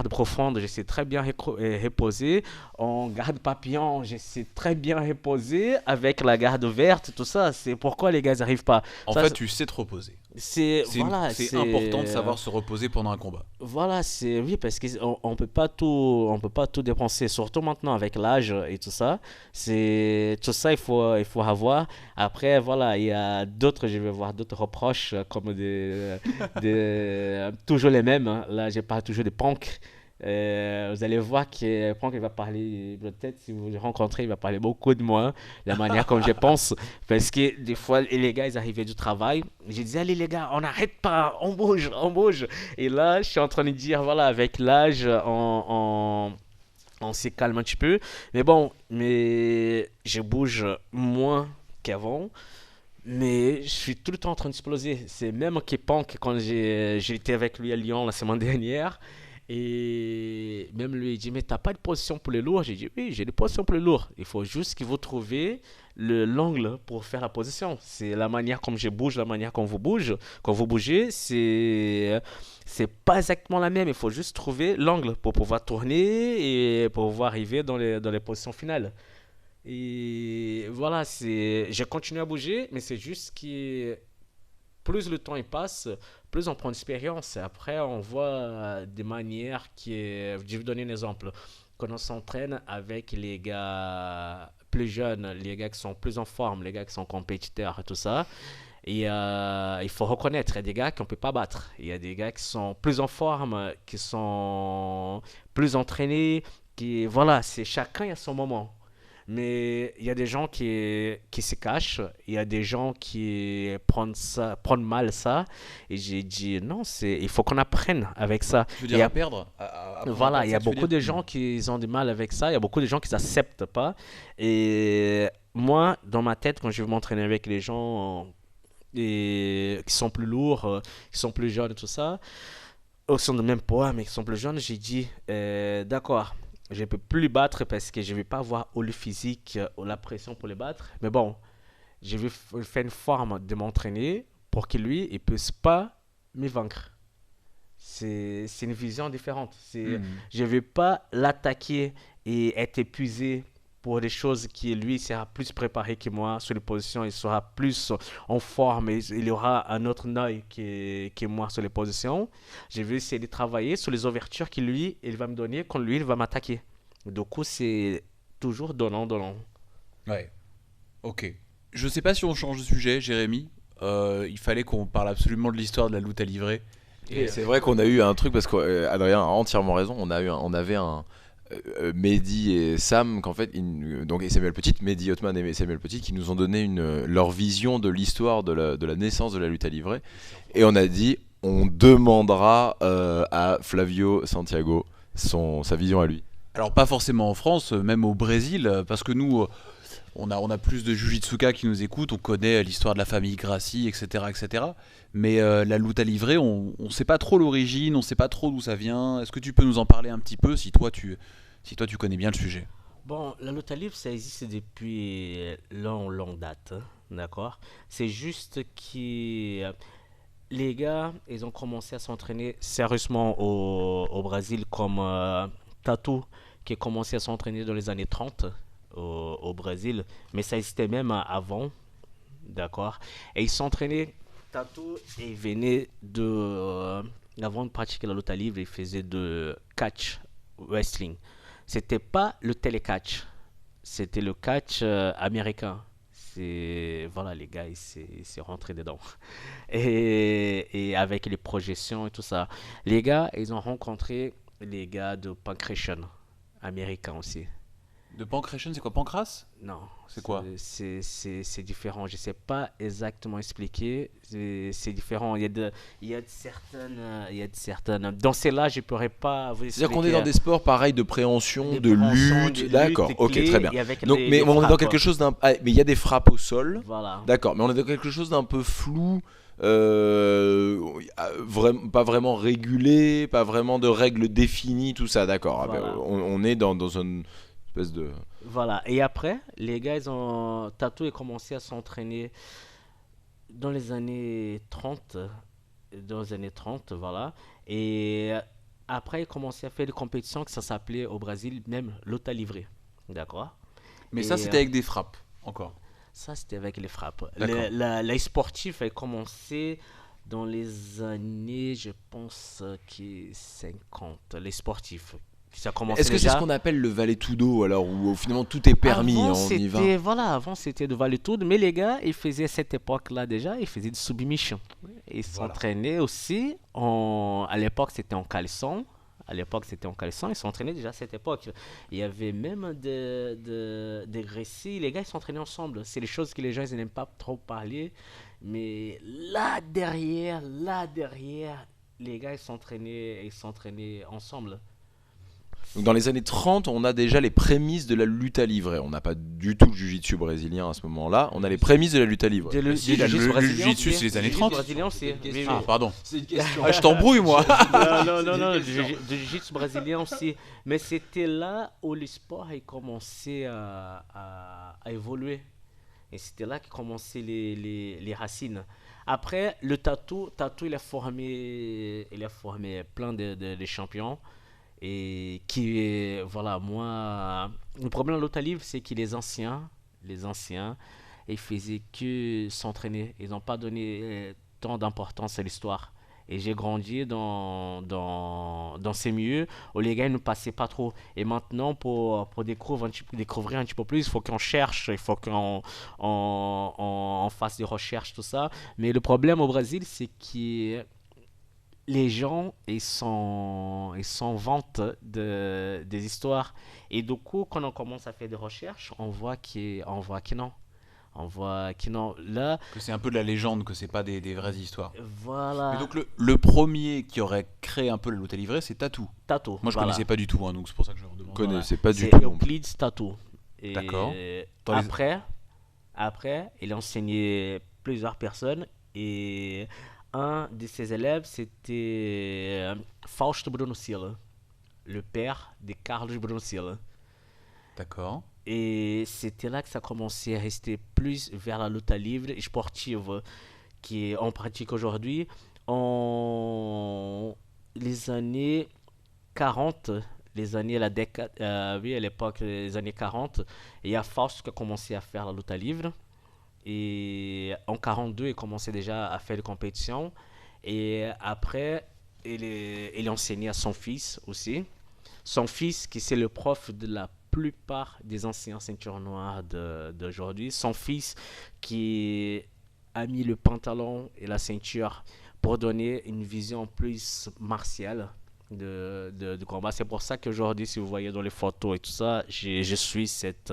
profonde, je sais très bien reposer en garde papillon, je sais très bien reposer avec la garde verte, tout ça. C'est pourquoi les gars n'arrivent pas. En fait, tu sais te reposer. C'est important de savoir se reposer pendant un combat. Voilà, oui, parce qu'on peut pas tout dépenser, surtout maintenant avec l'âge et tout ça. Tout ça, il faut avoir. Après, voilà, il y a je vais voir d'autres reproches comme toujours les mêmes. Hein. Là, j'ai pas toujours des punks. Vous allez voir que Franck il va parler, peut-être si vous le rencontrez, il va parler beaucoup de moi, la manière comme je pense, parce que des fois les gars ils arrivaient du travail, je disais allez les gars on n'arrête pas, on bouge, et là je suis en train de dire voilà avec l'âge On s'y calme un petit peu. Mais bon, mais je bouge moins qu'avant. Mais je suis tout le temps en train d'exploser. C'est même Kepank quand j'étais avec lui à Lyon la semaine dernière. Et même lui, il dit, mais t'as pas de position pour les lourds? J'ai dit, oui, j'ai des positions pour les lourds. Il faut juste que vous trouviez l'angle pour faire la position. C'est la manière comme je bouge, la manière comme vous bouge. Quand vous bougez, c'est pas exactement la même. Il faut juste trouver l'angle pour pouvoir tourner et pour pouvoir arriver dans les positions finales. Et voilà, j'ai continué à bouger, mais c'est juste que plus le temps il passe, plus on prend d'expérience. Après, on voit des manières qui est. Je vais vous donner un exemple. Quand on s'entraîne avec les gars plus jeunes, les gars qui sont plus en forme, les gars qui sont compétiteurs et tout ça, et il faut reconnaître, il y a des gars qu'on ne peut pas battre. Il y a des gars qui sont plus en forme, qui sont plus entraînés, voilà, c'est chacun a son moment. Mais il y a des gens qui se cachent, il y a des gens qui prennent mal ça. Et j'ai dit non, il faut qu'on apprenne avec ça. Tu veux dire Et à perdre voilà, il y a ça, tu veux beaucoup dire de gens qui ont du mal avec ça, il y a beaucoup de gens qui n'acceptent pas. Et moi, dans ma tête, quand je vais m'entraîner avec les gens qui sont plus lourds, qui sont plus jeunes et tout ça, au sont de même poids, mais qui sont plus jeunes, j'ai dit, d'accord, je ne peux plus les battre parce que je ne vais pas avoir ou le physique ou la pression pour les battre. Mais bon, je vais faire une forme de m'entraîner pour que lui, il ne puisse pas me vaincre. C'est une vision différente. Je ne vais pas l'attaquer et être épuisé pour des choses qui lui sera plus préparé que moi sur les positions, il sera plus en forme, et il y aura un autre œil que moi sur les positions. Je vais essayer de travailler sur les ouvertures que lui il va me donner quand lui il va m'attaquer. Du coup, c'est toujours donnant. Ouais, ok. Je sais pas si on change de sujet, Jérémy. Il fallait qu'on parle absolument de l'histoire de la lutte à livrer. Et c'est vrai qu'on a eu un truc parce qu'Adrien a entièrement raison. On avait un Mehdi et Sam, qu'en fait, donc et Samuel Petit, Mehdi Hotman et Samuel Petit, qui nous ont donné leur vision de l'histoire de la naissance de la lutte à livrer. Et on a dit, on demandera à Flavio Santiago sa vision à lui. Alors pas forcément en France, même au Brésil, parce que nous, on a plus de Jujitsuka qui nous écoutent, on connaît l'histoire de la famille Gracie, etc. etc. Mais la lutte à livrer, on ne sait pas trop l'origine, on ne sait pas trop d'où ça vient. Est-ce que tu peux nous en parler un petit peu si toi tu connais bien le sujet? Bon, la lutte livre, ça existe depuis longue date, hein, d'accord? C'est juste que les gars, ils ont commencé à s'entraîner sérieusement au Brésil comme Tatou, qui a commencé à s'entraîner dans les années 30 au Brésil, mais ça existait même avant, d'accord? Et ils s'entraînaient, Tatou, et venait avant de pratiquer la lutte livre, il faisait de catch wrestling. C'était pas le télécatch, c'était le catch américain. Voilà, les gars, ils s'est rentré dedans. Et avec les projections et tout ça. Les gars, ils ont rencontré les gars de Pancration, américains aussi. De Pancration, c'est quoi, Pancras? Non. C'est quoi? C'est différent. Je sais pas exactement expliquer. C'est différent. Il y a de certaines. Dans celles-là, je pourrais pas vous expliquer. C'est-à-dire qu'on est dans des sports pareils de préhension, de lutte. D'accord, ok, très bien. Donc, mais on est dans quelque chose d'un. Ah, mais il y a des frappes au sol. Voilà. D'accord, mais on est dans quelque chose d'un peu flou. Pas vraiment régulé, pas vraiment de règles définies, tout ça, d'accord. Voilà. Ah ben, on est dans une espèce de. Voilà. Et après, les gars, Tatou a commencé à s'entraîner dans les années 30. Dans les années 30, voilà. Et après, il commençait à faire des compétitions que ça s'appelait au Brésil, même luta livre. D'accord? Mais ça, c'était avec des frappes, encore. Ça, c'était avec les frappes. D'accord. Les sportifs a commencé dans les années, je pense, 50. Les sportifs. Ça a commencé Est-ce que c'est déjà. ce qu'on appelle le Vale-Tudo, alors, où finalement tout est permis, Avant, on y va? voilà, avant c'était de Vale-Tudo, mais les gars, ils faisaient à cette époque-là déjà, ils faisaient du submission. Ils s'entraînaient aussi, à l'époque c'était en caleçon. Ils s'entraînaient déjà à cette époque. Il y avait même des récits, les gars ils s'entraînaient ensemble. C'est les choses que les gens ils n'aiment pas trop parler, mais là derrière, les gars ils s'entraînaient ensemble. Donc dans les années 30, on a déjà les prémices de la lutte à livrer. On n'a pas du tout le jiu-jitsu brésilien à ce moment-là. On a les prémices de la lutte à livrer. Le jiu-jitsu, c'est les années 30. Brésilien, c'est. Ah, pardon. C'est une question. Ah, je t'embrouille, moi. Non, le jiu-jitsu brésilien aussi. Mais c'était là où le sport a commencé à évoluer. Et c'était là que commençaient les racines. Après, le tatou il a formé plein de champions. Et voilà, moi, le problème de l'autre livre, c'est que les anciens, ils faisaient que s'entraîner. Ils n'ont pas donné tant d'importance à l'histoire. Et j'ai grandi dans ces milieux où les gars ne passaient pas trop. Et maintenant, pour découvrir un petit peu plus, il faut qu'on cherche, il faut qu'on fasse des recherches, tout ça. Mais le problème au Brésil, c'est que les gens ils s'en vantent des histoires. Et du coup, quand on commence à faire des recherches, on voit que non. On voit que non. Là, Que c'est un peu de la légende, que c'est pas des vraies histoires. voilà. Mais donc le premier qui aurait créé un peu la lutte à livrer, c'est Tatou. Tatou. Moi je voilà. connaissais pas du tout, hein, donc c'est pour ça que je leur demande. Je connaissais pas du C'est tout. non plus. Euclide Tatou. Et D'accord. Dans les- après, il a enseigné plusieurs personnes. Et un de ses élèves, c'était Fausto Bruno Silva, le père de Carlos Bruno Silva. D'accord. Et c'était là que ça commençait à rester plus vers la lutte libre et sportive qu'on pratique aujourd'hui. En les années 40, oui, à l'époque, les années 40, il y a Fausto qui a commencé à faire la lutte libre. Et en 42, il commençait déjà à faire des compétitions. Et après, il enseignait à son fils aussi. Son fils, qui c'est le prof de la plupart des anciens ceintures noires d'aujourd'hui. Son fils qui a mis le pantalon et la ceinture pour donner une vision plus martiale de combat. C'est pour ça qu'aujourd'hui, si vous voyez dans les photos et tout ça, je suis cette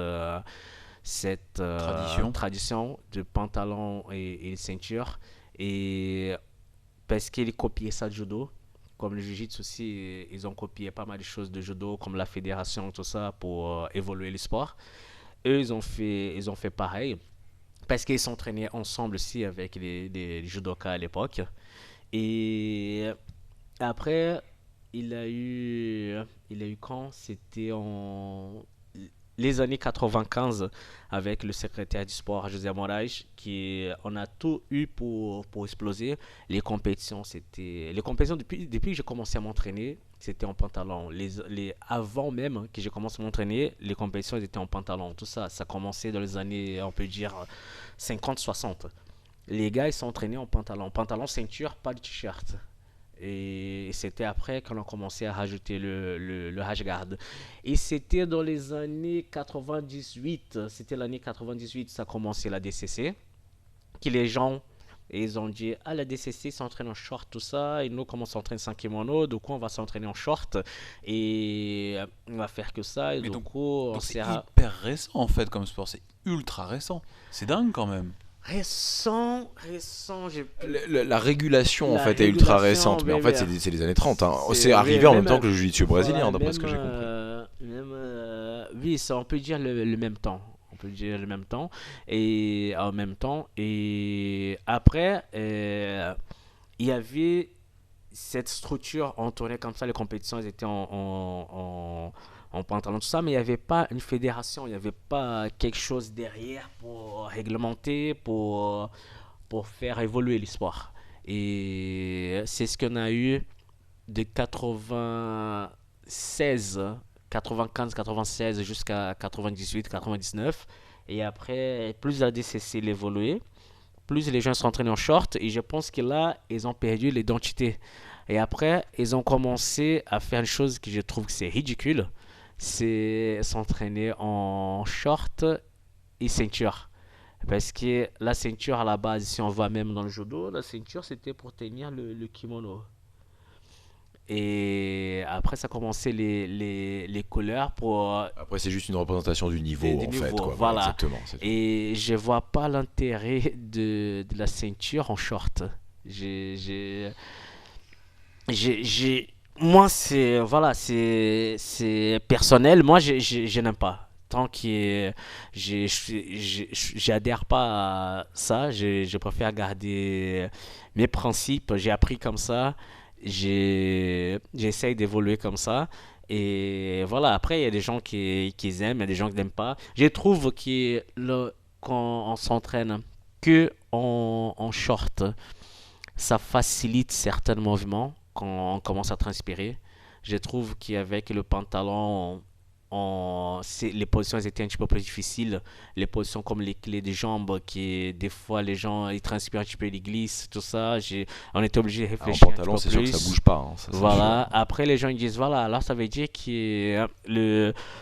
tradition de pantalon et ceinture. Et parce qu'il copiait ça de judo. Comme le jiu-jitsu aussi, ils ont copié pas mal de choses de judo, comme la fédération, tout ça, pour évoluer le sport. Eux, ils ont fait pareil, parce qu'ils s'entraînaient ensemble aussi avec les judokas à l'époque. Et après, il a eu quand? C'était en les années 95 avec le secrétaire du sport José Moraes qui on a tout eu pour exploser. Les compétitions depuis que j'ai commencé à m'entraîner, c'était en pantalon. Avant même que j'ai commencé à m'entraîner, les compétitions étaient en pantalon. Tout ça commençait dans les années, on peut dire 50-60. Les gars ils s'entraînaient en pantalon ceinture, pas de t-shirt. Et c'était après qu'on a commencé à rajouter le hashguard. Et c'était dans les années 98, c'était l'année 98, ça a commencé la DCC, que les gens, ils ont dit, ah la DCC s'entraîne en short, tout ça, et nous comment on s'entraîne sans kimono, du coup on va s'entraîner en short, et on va faire que ça, et Mais du donc- coup on Donc c'est s'est... hyper récent en fait comme sport, c'est ultra récent. C'est dingue quand même. Récent, j'ai... La régulation en La fait est ultra régulation, récente, mais en mais fait oui. c'est les années 30. Hein. C'est- C'est arrivé en même- même temps que le jiu-jitsu brésilien, Voilà, d'après ce que même, j'ai compris. oui, ça, on peut dire le même temps. On peut dire le même temps. Et en même temps. Et après, il y avait cette structure, on tournait comme ça, les compétitions, elles étaient en pantalon, tout ça, mais il n'y avait pas une fédération, il n'y avait pas quelque chose derrière pour réglementer, pour faire évoluer l'histoire. Et c'est ce qu'on a eu de 95-96 jusqu'à 98-99. Et après, plus la DCC évoluait, plus les gens sont entraînés en short. Et je pense que là, ils ont perdu l'identité. Et après, ils ont commencé à faire une chose que je trouve que c'est ridicule. C'est s'entraîner en short et ceinture. Parce que la ceinture, à la base, si on voit même dans le judo, la ceinture, c'était pour tenir le kimono. Et après, ça commençait les couleurs pour... Après c'est juste une représentation du niveau Du en fait. niveau, Quoi. voilà. Exactement. c'est tout. Et je vois pas l'intérêt de la ceinture en short. J'ai Moi, c'est personnel. Moi, je n'aime pas. Tant que j'adhère pas à ça, je préfère garder mes principes. J'ai appris comme ça. J'essaye d'évoluer comme ça. Et voilà, après, il y a des gens qui aiment, il y a des gens qui n'aiment pas. Je trouve quand on s'entraîne que en short, ça facilite certains mouvements quand on commence à transpirer. Je trouve qu'avec le pantalon, les positions étaient un petit peu plus difficiles. Les positions comme les clés des jambes, qui des fois les gens ils transpirent un petit peu, ils glissent, tout ça. On était obligé de En réfléchir un petit pantalon, peu c'est sûr que ça plus. bouge pas, hein, ça c'est sûr. Voilà. Après, les gens ils disent voilà, alors ça veut dire que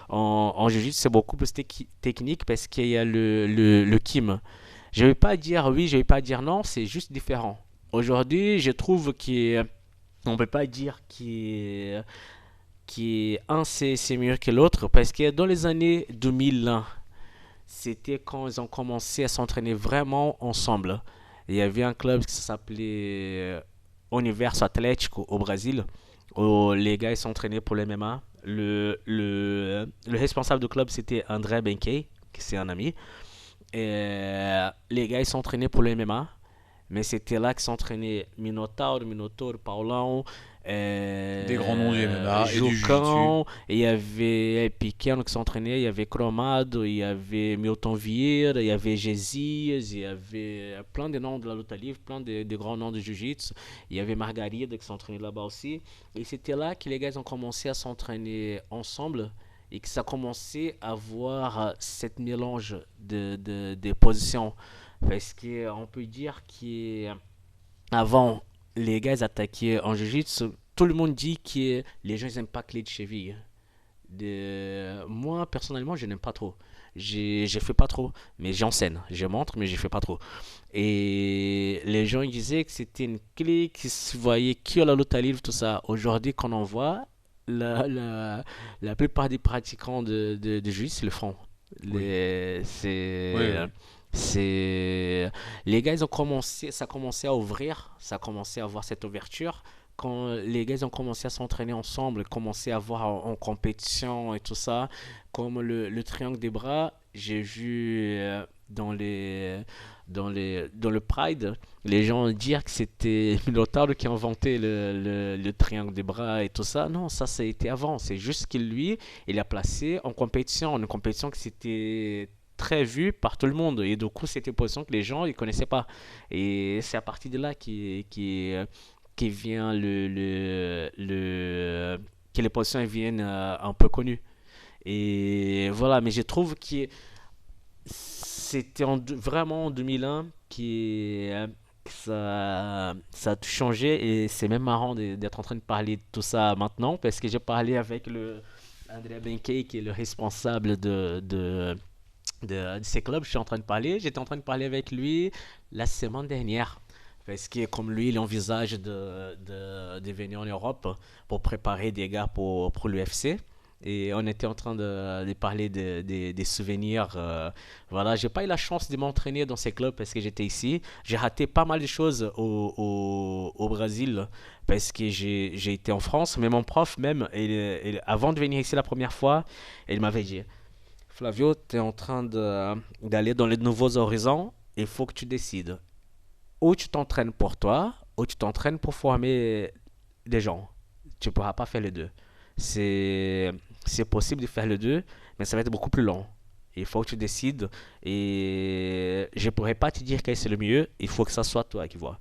en jiu-jitsu c'est beaucoup plus technique parce qu'il y a le kim. Je ne vais pas dire oui, je ne vais pas dire non, c'est juste différent. Aujourd'hui, je trouve qu'on ne peut pas dire qu'un c'est mieux que l'autre parce que dans les années 2001, c'était quand ils ont commencé à s'entraîner vraiment ensemble. Il y avait un club qui s'appelait Universo Atlético au Brésil où les gars ils s'entraînaient pour le MMA. Le responsable du club c'était André Benkei, qui c'est un ami. Et les gars ils s'entraînaient pour le MMA. Mais c'était là que s'entraînaient Minotauro, Paulão, Des grands noms du MMA et du Jiu-Jitsu. Jucão, et il y avait Pequeno qui s'entraînait, il y avait Cromado, il y avait Milton Vieira, il y avait Gesias, il y avait plein de noms de la lutte livre, plein de grands noms de Jiu-Jitsu. Il y avait Margarida qui s'entraînait là-bas aussi. Et c'était là que les gars ont commencé à s'entraîner ensemble et que ça a commencé à voir cette mélange de positions. Parce qu'on peut dire qu'avant, les gars attaquaient en jiu-jitsu. Tout le monde dit que les gens n'aiment pas clé de cheville. Moi, personnellement, je n'aime pas trop. Je fais pas trop, mais j'enseigne. Je montre, mais je fais pas trop. Et les gens ils disaient que c'était une clé qui se voyait que la lutte livre, tout ça. Aujourd'hui, quand on voit, la plupart des pratiquants de jiu-jitsu le font. Oui, Les, oui, c'est, oui. c'est, les gars, ils ont commencé, ça a commencé à ouvrir, ça a commencé à avoir cette ouverture. Quand les gars ils ont commencé à s'entraîner ensemble, commencé à voir en compétition et tout ça, comme le triangle des bras, j'ai vu dans le Pride, les gens dire que c'était Minotauro qui a inventé le triangle des bras et tout ça. Non, ça a été avant. C'est juste qu'il lui, il a placé en compétition, une compétition qui s'était très vue par tout le monde. Et du coup, c'était une position que les gens ne connaissaient pas. Et c'est à partir de là qui vient que les positions viennent un peu connues. Et voilà, mais je trouve que c'était vraiment en 2001 que ça a tout changé et c'est même marrant d'être en train de parler de tout ça maintenant parce que j'ai parlé avec le Andrea Benkei qui est le responsable de ces clubs. J'étais en train de parler avec lui la semaine dernière. Parce que comme lui, il envisage de venir en Europe pour préparer des gars pour l'UFC. Et on était en train de parler des souvenirs. Voilà, j'ai pas eu la chance de m'entraîner dans ces clubs parce que j'étais ici. J'ai raté pas mal de choses au Brésil parce que j'ai été en France. Mais mon prof, même, avant de venir ici la première fois, il m'avait dit Flavio, tu es en train d'aller dans les nouveaux horizons. Il faut que tu décides. Ou tu t'entraînes pour toi, ou tu t'entraînes pour former des gens. Tu ne pourras pas faire les deux. C'est, c'est possible de faire les deux, mais ça va être beaucoup plus long. Il faut que tu décides. Et je ne pourrais pas te dire quel c'est le mieux. Il faut que ça soit toi qui vois.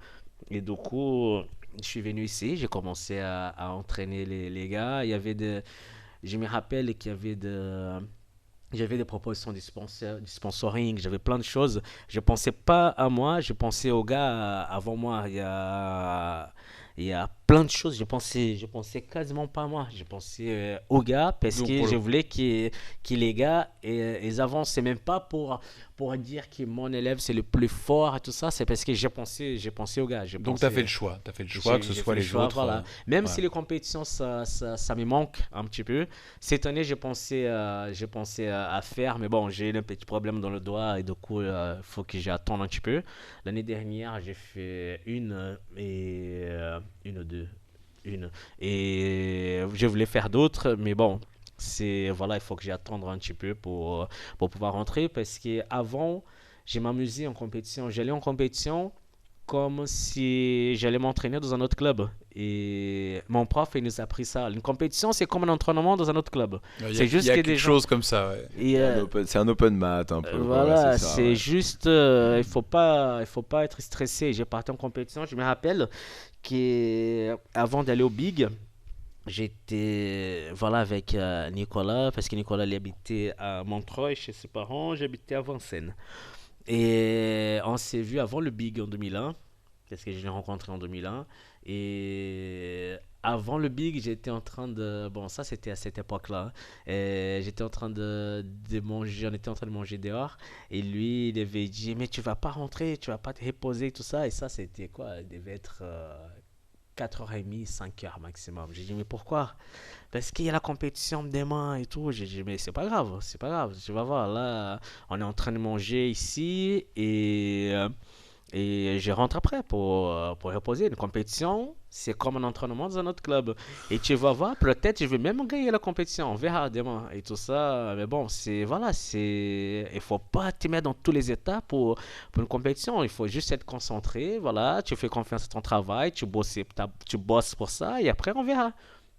Et du coup, je suis venu ici. J'ai commencé à entraîner les gars. Je me rappelle qu'il y avait j'avais des propositions du sponsoring, j'avais plein de choses. Je pensais pas à moi, je pensais aux gars avant moi. Il y a plein de choses. Je pensais quasiment pas à moi. Je pensais aux gars parce Donc que pour je le voulais que les gars ils avancent. C'est même pas pour dire que mon élève c'est le plus fort et tout ça. C'est parce que j'ai pensé aux gars. Donc tu as fait le choix. Tu as fait le choix que ce J'ai soit fait le les choix, autres. voilà. Même Ouais. si les compétitions, ça me manque un petit peu. Cette année, j'ai pensé à faire, mais bon, j'ai eu un petit problème dans le doigt et du coup, il faut que j'attende un petit peu. L'année dernière, j'ai fait une ou deux. une. Et je voulais faire d'autres, mais bon, voilà, il faut que j'attende un petit peu pour pouvoir rentrer parce que avant, j'ai m'amusé en compétition. J'allais en compétition comme si j'allais m'entraîner dans un autre club. Et mon prof, il nous a appris ça. Une compétition, c'est comme un entraînement dans un autre club. C'est juste il y a que quelque des gens. chose comme ça. Ouais. Et, C'est un open mat un peu. voilà, Ouais, c'est ça, c'est ouais. juste, il faut pas être stressé. J'ai parti en compétition. Je me rappelle qu'avant d'aller au Big, j'étais voilà avec Nicolas parce que Nicolas il habitait à Montreuil chez ses parents, j'habitais à Vincennes. Et on s'est vu avant le Big en 2001 parce que je l'ai rencontré en 2001 et avant le Big, j'étais en train de bon ça c'était à cette époque-là. Et j'étais en train de manger, on était en train de manger dehors et lui il avait dit mais tu vas pas rentrer, tu vas pas te reposer tout ça et ça c'était quoi, il devait être 4h30, 5h maximum. J'ai dit, mais pourquoi? Parce qu'il y a la compétition demain et tout. J'ai dit, mais c'est pas grave, c'est pas grave. Tu vas voir, là, on est en train de manger ici et je rentre après pour reposer. Une compétition, c'est comme un entraînement dans un autre club. Et tu vas voir, peut-être je vais même gagner la compétition. On verra demain et tout ça. Mais bon, voilà, il faut pas te mettre dans tous les états pour une compétition. Il faut juste être concentré. Voilà, tu fais confiance à ton travail, tu bosses pour ça et après on verra.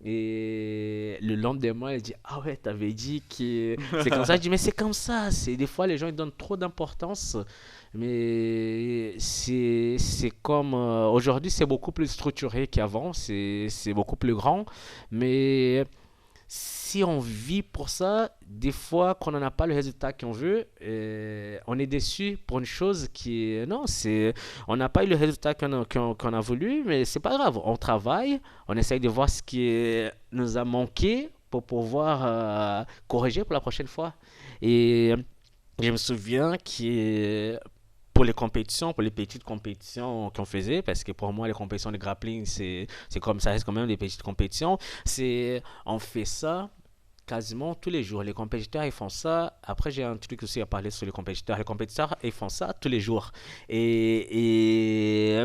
Et le lendemain, elle dit ah ouais, t'avais dit que c'est comme ça. Je dis mais c'est comme ça. C'est des fois les gens ils donnent trop d'importance. Mais c'est comme aujourd'hui c'est beaucoup plus structuré qu'avant. C'est beaucoup plus grand. Mais si on vit pour ça, des fois, quand on n'a pas le résultat qu'on veut, on est déçu pour une chose qui est... Non, on n'a pas eu le résultat qu'on a voulu, mais c'est pas grave. On travaille, on essaye de voir ce qui nous a manqué pour pouvoir corriger pour la prochaine fois. Et je me souviens que pour les compétitions, pour les petites compétitions qu'on faisait, parce que pour moi, les compétitions de grappling, c'est comme ça, reste quand même des petites compétitions. On fait ça quasiment tous les jours. Les compétiteurs, ils font ça. Après, j'ai un truc aussi à parler sur les compétiteurs. Les compétiteurs, ils font ça tous les jours. Et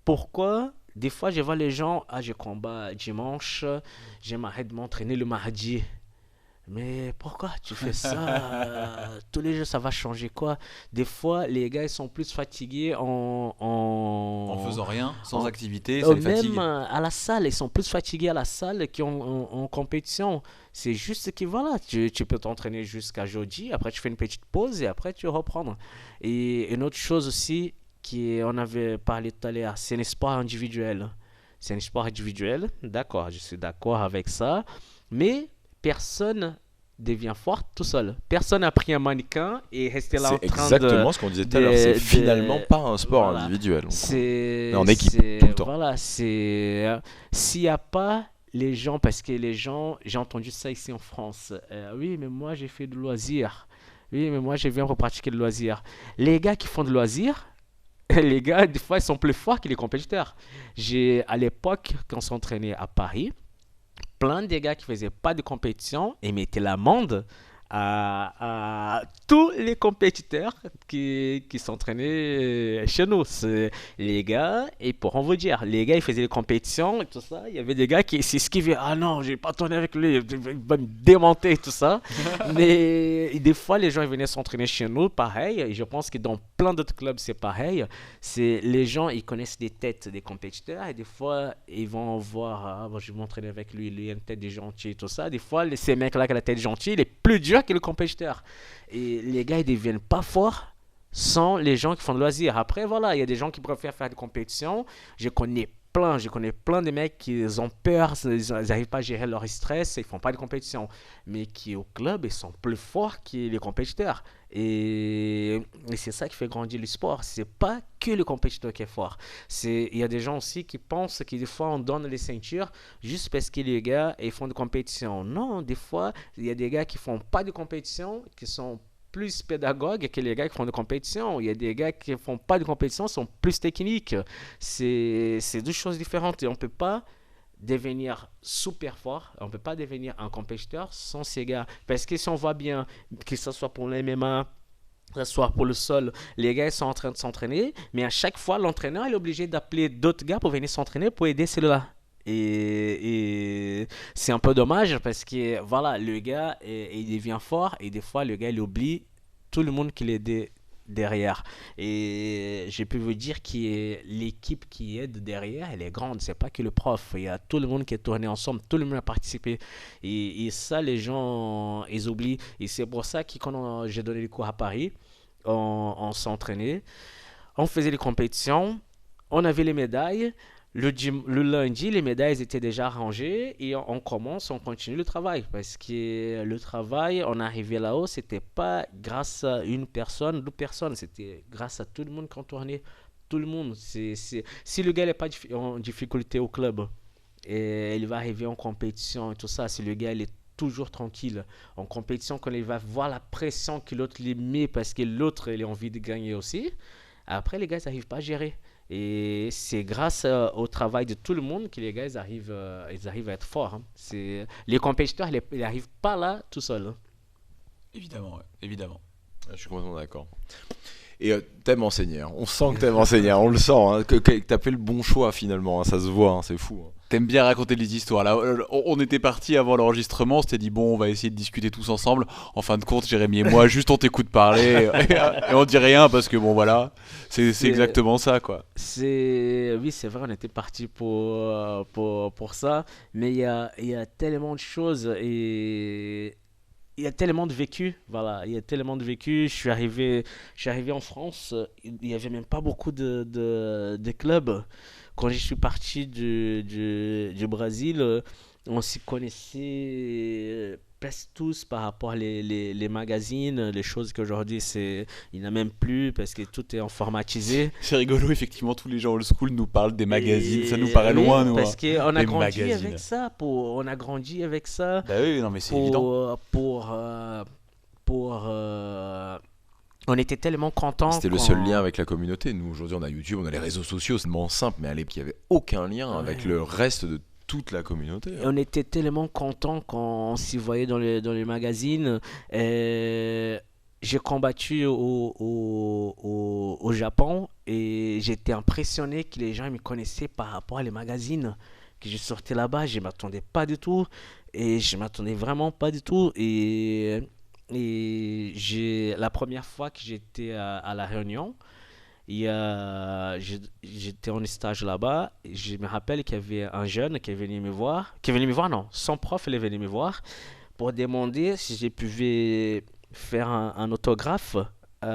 pourquoi? Des fois, je vois les gens, je combats dimanche, je m'arrête de m'entraîner le mardi. Mais pourquoi tu fais ça? Tous les jours, ça va changer quoi? Des fois, les gars, ils sont plus fatigués En faisant rien, sans en- activité, ça les fatigue. même à la salle, ils sont plus fatigués à la salle qu'en compétition. C'est juste que voilà, tu peux t'entraîner jusqu'à jeudi, après tu fais une petite pause et après tu reprends. Et une autre chose aussi, on avait parlé tout à l'heure, c'est un sport individuel. C'est un sport individuel, d'accord, je suis d'accord avec ça. Mais personne devient fort tout seul. Personne n'a pris un mannequin et resté là en C'est train exactement ce qu'on disait tout à l'heure. C'est finalement pas un sport voilà. individuel. C'est Mais en équipe, c'est- tout le temps. Voilà, s'il n'y a pas les gens, parce que les gens, j'ai entendu ça ici en France. Oui, mais moi j'ai fait de loisirs. Oui, mais moi je viens pour pratiquer le loisir. Les gars qui font de loisirs, les gars, des fois, ils sont plus forts que les compétiteurs. À l'époque, quand on s'entraînait à Paris, plein de gars qui faisaient pas de compétition et mettaient l'amende à tous les compétiteurs qui s'entraînaient chez nous. Les gars, et pour en vous dire, les gars, ils faisaient des compétitions et tout ça. Il y avait des gars qui s'esquivaient. Ah non, j'ai pas tourné avec lui, il va me démonter et tout ça. Mais des fois, les gens ils venaient s'entraîner chez nous, pareil. Et je pense que dans plein d'autres clubs, c'est pareil. Les gens, ils connaissent des têtes des compétiteurs et des fois, ils vont voir, ah, bon, je vais m'entraîner avec lui, il a une tête de gentil et tout ça. Des fois, ces mecs-là qui ont la tête gentille, il est plus dur que le compétiteur. Et les gars, ils deviennent pas forts sans les gens qui font de loisirs. Après, voilà, il y a des gens qui préfèrent faire des compétitions. Je connais plein de mecs qui ont peur, ils n'arrivent pas à gérer leur stress, ils font pas de compétition. Mais qui au club, ils sont plus forts que les compétiteurs. Et c'est ça qui fait grandir le sport. C'est pas que le compétiteur qui est fort. Il y a des gens aussi qui pensent que des fois on donne les ceintures juste parce que les gars ils font de compétition. Non, des fois il y a des gars qui font pas de compétition, qui sont plus pédagogues que les gars qui font de compétition. Il y a des gars qui font pas de compétition, sont plus techniques. C'est deux choses différentes et on peut pas devenir super fort, on peut pas devenir un compétiteur sans ces gars. Parce que si on voit bien, que ce soit pour les MMA, que ce soit pour le sol, les gars ils sont en train de s'entraîner, mais à chaque fois l'entraîneur est obligé d'appeler d'autres gars pour venir s'entraîner pour aider ceux-là. Et c'est un peu dommage parce que voilà, le gars, il devient fort et des fois, le gars, il oublie tout le monde qu'il est derrière. Et je peux vous dire que l'équipe qui est derrière, elle est grande. C'est pas que le prof. Il y a tout le monde qui est tourné ensemble, tout le monde a participé. Et ça, les gens, ils oublient. Et c'est pour ça que j'ai donné les cours à Paris, on s'entraînait, on faisait les compétitions, on avait les médailles. Le lundi, les médailles étaient déjà rangées et on continue le travail. Parce que le travail, on arrivait là-haut, c'était pas grâce à une personne, deux personnes, c'était grâce à tout le monde qu'on tournait. Tout le monde. Si le gars n'est pas en difficulté au club, et il va arriver en compétition et tout ça, si le gars il est toujours tranquille en compétition, quand il va voir la pression que l'autre lui met parce que l'autre il a envie de gagner aussi, après les gars ils n'arrivent pas à gérer. Et c'est grâce au travail de tout le monde que les gars ils arrivent à être forts. Hein. Les compétiteurs ils n'arrivent pas là tout seuls. Hein. Évidemment, ouais, évidemment. Je suis complètement d'accord. Et t'aimes enseigner, hein. On sent que t'aimes enseigner, on le sent, hein, que t'as fait le bon choix finalement, hein, ça se voit, hein, c'est fou. Hein. T'aimes bien raconter des histoires. Là, on était parti avant l'enregistrement, on s'était dit bon, on va essayer de discuter tous ensemble. En fin de compte, Jérémy et moi, juste on t'écoute parler et on dit rien parce que bon voilà, c'est exactement ça quoi. Oui, c'est vrai, on était parti pour ça, mais il y a tellement de choses et il y a tellement de vécu, voilà, il y a tellement de vécu. Je suis arrivé en France, il n'y avait même pas beaucoup de clubs. Quand je suis parti du Brésil, on s'y connaissait presque tous par rapport les magazines, les choses qu'aujourd'hui il n'y en a même plus parce que tout est informatisé. C'est rigolo, effectivement, tous les gens old school nous parlent des magazines, ça nous paraît loin, nous. Parce qu'on a les grandi magazines. avec ça, on a grandi avec ça Bah oui, non mais c'est évident. On était tellement contents. C'était le seul lien avec la communauté. Nous, aujourd'hui, on a YouTube, on a les réseaux sociaux, c'est tellement simple, mais à l'époque, il n'y avait aucun lien avec le reste de toute la communauté. Et on était tellement contents quand on s'y voyait dans les magazines. J'ai combattu au Japon et j'étais impressionné que les gens me connaissaient par rapport à les magazines. Que je sortais là-bas, je ne m'attendais pas du tout. Et je ne m'attendais vraiment pas du tout. La première fois que j'étais à La Réunion, j'étais en stage là-bas. Je me rappelle qu'il y avait un jeune qui est venu me voir. Qui est venu me voir, non. Son prof, il est venu me voir pour demander si je pouvais faire un autographe au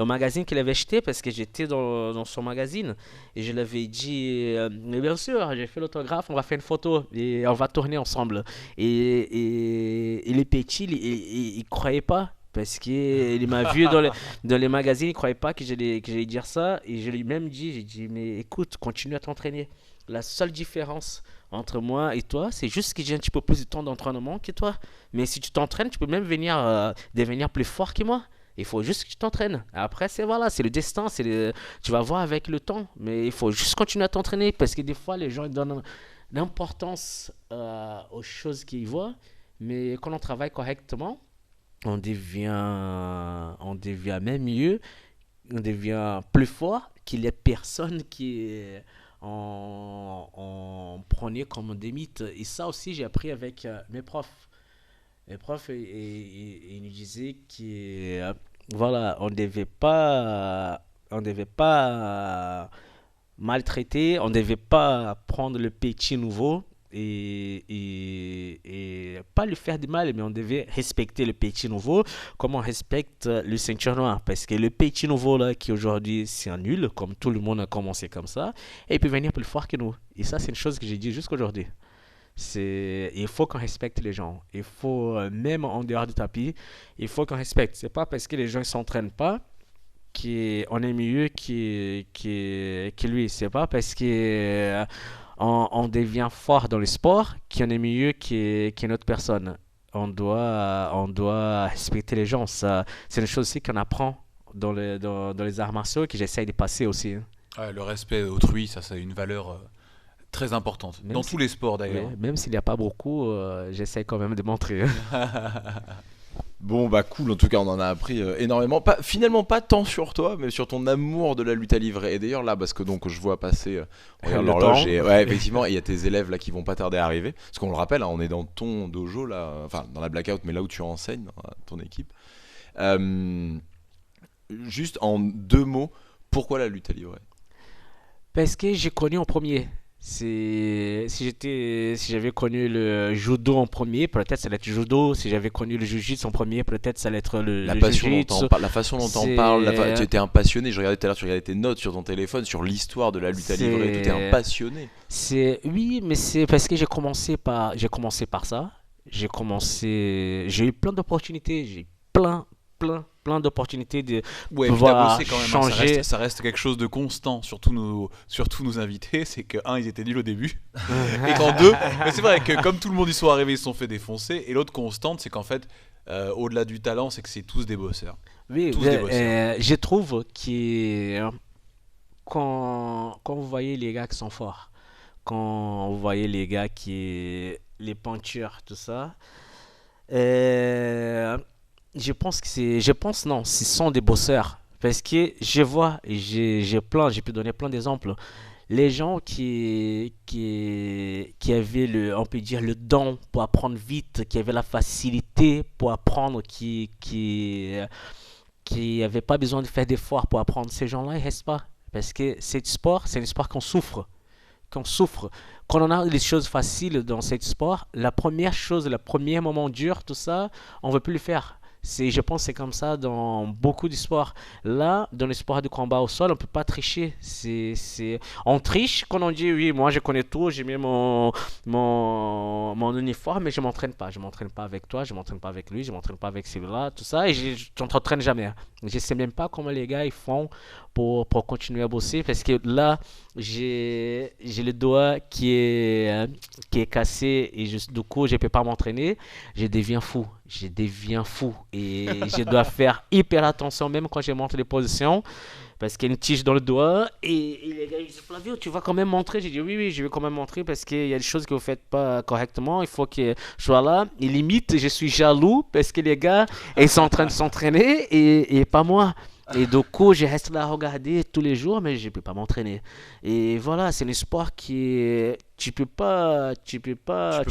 magazine qu'il avait acheté parce que j'étais dans son magazine et je lui avais dit mais bien sûr j'ai fait l'autographe, on va faire une photo et on va tourner ensemble et les petits il croyait pas parce qu'il m'a vu dans les magazines, il croyait pas que j'allais dire ça et je lui ai même dit, j'ai dit mais écoute, continue à t'entraîner. La seule différence entre moi et toi, c'est juste que j'ai un petit peu plus de temps d'entraînement que toi. Mais si tu t'entraînes, tu peux même devenir plus fort que moi. Il faut juste que tu t'entraînes. Après, c'est le destin, tu vas voir avec le temps. Mais il faut juste continuer à t'entraîner parce que des fois, les gens ils donnent l'importance aux choses qu'ils voient. Mais quand on travaille correctement, on devient même mieux, on devient plus fort qu'il y a personne qui on prenait comme des mythes. Et ça aussi, j'ai appris avec mes profs. Mes profs, ils nous disaient que voilà, on devait pas maltraiter, on devait pas prendre le petit nouveau et pas lui faire du mal, mais on devait respecter le petit nouveau comme on respecte le ceinture noir. Parce que le petit nouveau là, qui aujourd'hui c'est un nul, comme tout le monde a commencé comme ça, et il peut venir plus fort que nous. Et ça, c'est une chose que j'ai dit jusqu'aujourd'hui. Il faut qu'on respecte les gens. Il faut, même en dehors du tapis, il faut qu'on respecte. C'est pas parce que les gens ne s'entraînent pas qu'on est mieux que lui. C'est pas parce que on devient fort dans le sport qu'on est mieux qu'une autre personne. On doit respecter les gens. Ça, c'est une chose aussi qu'on apprend dans les arts martiaux et que j'essaye de passer aussi. Ouais, le respect autrui, ça c'est une valeur très importante. Dans tous les sports d'ailleurs. Même s'il n'y a pas beaucoup, j'essaye quand même de montrer. Bon bah cool, en tout cas on en a appris énormément, finalement pas tant sur toi mais sur ton amour de la lutte à livrer. Et d'ailleurs là, parce que donc je vois passer regarde Le l'horloge temps. et ouais effectivement il y a tes élèves là qui vont pas tarder à arriver, parce qu'on le rappelle hein, on est dans ton dojo là, enfin dans la Blackout mais là où tu enseignes dans ton équipe. Juste en 2 mots, pourquoi la lutte à livrer? Parce que j'ai connu en premier. Si j'avais connu le judo en premier, peut-être ça allait être judo. Si j'avais connu le jiu-jitsu en premier, peut-être ça allait être La le passion dont jiu-jitsu. la façon dont t'en C'est- parles, tu étais un passionné, je regardais tout à l'heure, tu regardais tes notes sur ton téléphone, sur l'histoire de la lutte à livrer, tu étais un C'est passionné. oui, mais c'est parce que j'ai commencé par ça. J'ai eu plein d'opportunités, j'ai eu plein d'opportunités de Ouais, puis t'as pouvoir bossé quand même, hein, changer. ça reste quelque chose de constant, surtout nos invités, c'est que un, ils étaient nuls au début, et qu'en deux, mais c'est vrai que comme tout le monde y sont arrivés, ils se sont fait défoncer, et l'autre constante, c'est qu'en fait, au-delà du talent, c'est que c'est tous des bosseurs. Oui, Tous des bosseurs. je trouve que quand vous voyez les gars qui sont forts, quand vous voyez les gars les peintures, tout ça, euh, je pense non, ce sont des bosseurs. Parce que je vois, et j'ai pu donner plein d'exemples. Les gens qui avaient on peut dire, le don pour apprendre vite, qui avaient la facilité pour apprendre, qui n'avaient pas besoin de faire d'efforts pour apprendre, ces gens-là, ils restent pas. Parce que c'est un sport qu'on souffre. Qu'on souffre. Quand on a les choses faciles dans ce sport, la première chose, le premier moment dur, tout ça, on ne veut plus le faire. Je pense que c'est comme ça dans beaucoup de sports. Là, dans les sports de combat au sol, on ne peut pas tricher. On triche quand on dit oui, moi je connais tout, j'ai mis mon uniforme, mais je ne m'entraîne pas. Je ne m'entraîne pas avec toi, je ne m'entraîne pas avec lui, je ne m'entraîne pas avec celui-là, tout ça, et je ne t'entraîne jamais. Je ne sais même pas comment les gars ils font pour continuer à bosser, parce que là, j'ai le doigt qui est cassé, et du coup, je ne peux pas m'entraîner. Je deviens fou et je dois faire hyper attention même quand je monte les positions, parce qu'il y a une tige dans le doigt, et les gars ils disent Flavio, tu vas quand même montrer. J'ai dit oui, je vais quand même montrer, parce qu'il y a des choses que vous faites pas correctement, il faut que je sois là. Et limite je suis jaloux parce que les gars ils sont en train de s'entraîner et pas moi. Et du coup, je reste là à regarder tous les jours, mais je ne peux pas m'entraîner. Et voilà, c'est un sport tu peux pas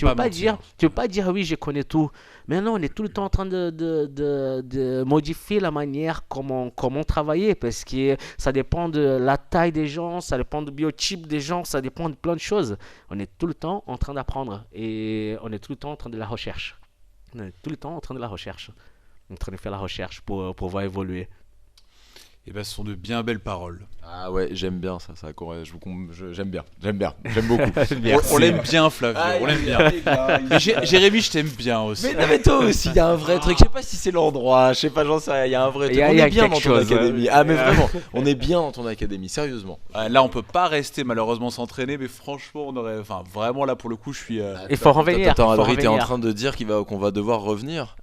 mentir. tu peux pas dire oui, je connais tout. Mais non, on est tout le temps en train de modifier la manière comment travailler, parce que ça dépend de la taille des gens, ça dépend du biotype des gens, ça dépend de plein de choses. On est tout le temps en train d'apprendre, et on est tout le temps en train de la recherche. On est tout le temps en train de la recherche. En train de faire la recherche pour pouvoir évoluer. Et ben, ce sont de bien belles paroles. Ah ouais, j'aime bien ça, j'aime beaucoup. On l'aime bien, Flavio, on l'aime bien. Mais Jérémy, je t'aime bien aussi. Mais toi aussi, il y a un vrai truc. Je sais pas si c'est l'endroit, je sais pas, j'en sais rien. Il y a un vrai truc. On Il y a est bien quelque dans ton chose, académie. Ah, mais vraiment, on est bien dans ton académie, sérieusement. Là, on peut pas rester malheureusement s'entraîner, mais franchement, on aurait. Enfin, vraiment, là pour le coup, je suis. Il faut revenir. Attends, il faut Adrien, t'es en revenir. train de dire qu'on va devoir revenir.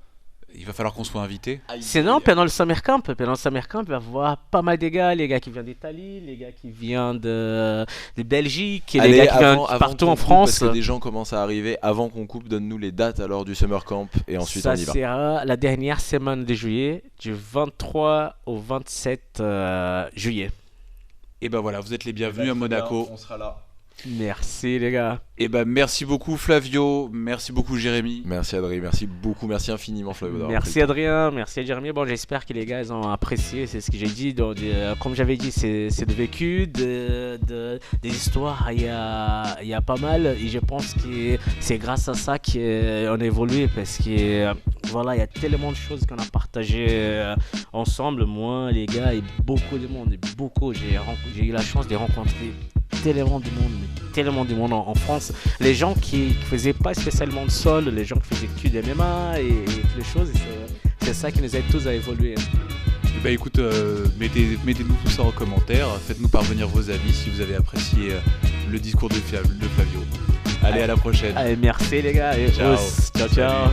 Il va falloir qu'on soit invité. Sinon, pendant le summer camp, il va y avoir pas mal de gars, les gars qui viennent d'Italie, les gars qui viennent de Belgique, et les gars qui viennent partout en France. Parce que des gens commencent à arriver. Avant qu'on coupe, donne-nous les dates alors du summer camp et ensuite Ça on y va. sera la dernière semaine de juillet, du 23 au 27 juillet. Et ben voilà, vous êtes les bienvenus à Monaco. On sera là. Merci les gars. Et ben merci beaucoup Flavio, merci beaucoup Jérémy. Merci Adrien, merci beaucoup, merci infiniment Flavio. d'avoir Merci pris le temps. Adrien, merci Jérémy. Bon, j'espère que les gars ils ont apprécié, c'est ce que j'ai dit. Donc, comme j'avais dit, c'est de vécu, des histoires, il y a pas mal. Et je pense que c'est grâce à ça qu'on a évolué, parce que voilà, il y a tellement de choses qu'on a partagées ensemble. Moi, les gars, et beaucoup de monde, j'ai eu la chance de rencontrer tellement de monde en France. Les gens qui faisaient pas spécialement de sol, les gens qui faisaient que de MMA et toutes les choses, c'est ça qui nous aide tous à évoluer. Bah écoute, mettez-nous tout ça en commentaire, faites-nous parvenir vos avis si vous avez apprécié le discours de Flavio. Allez, à la prochaine. Allez, merci les gars, et Ciao. ciao.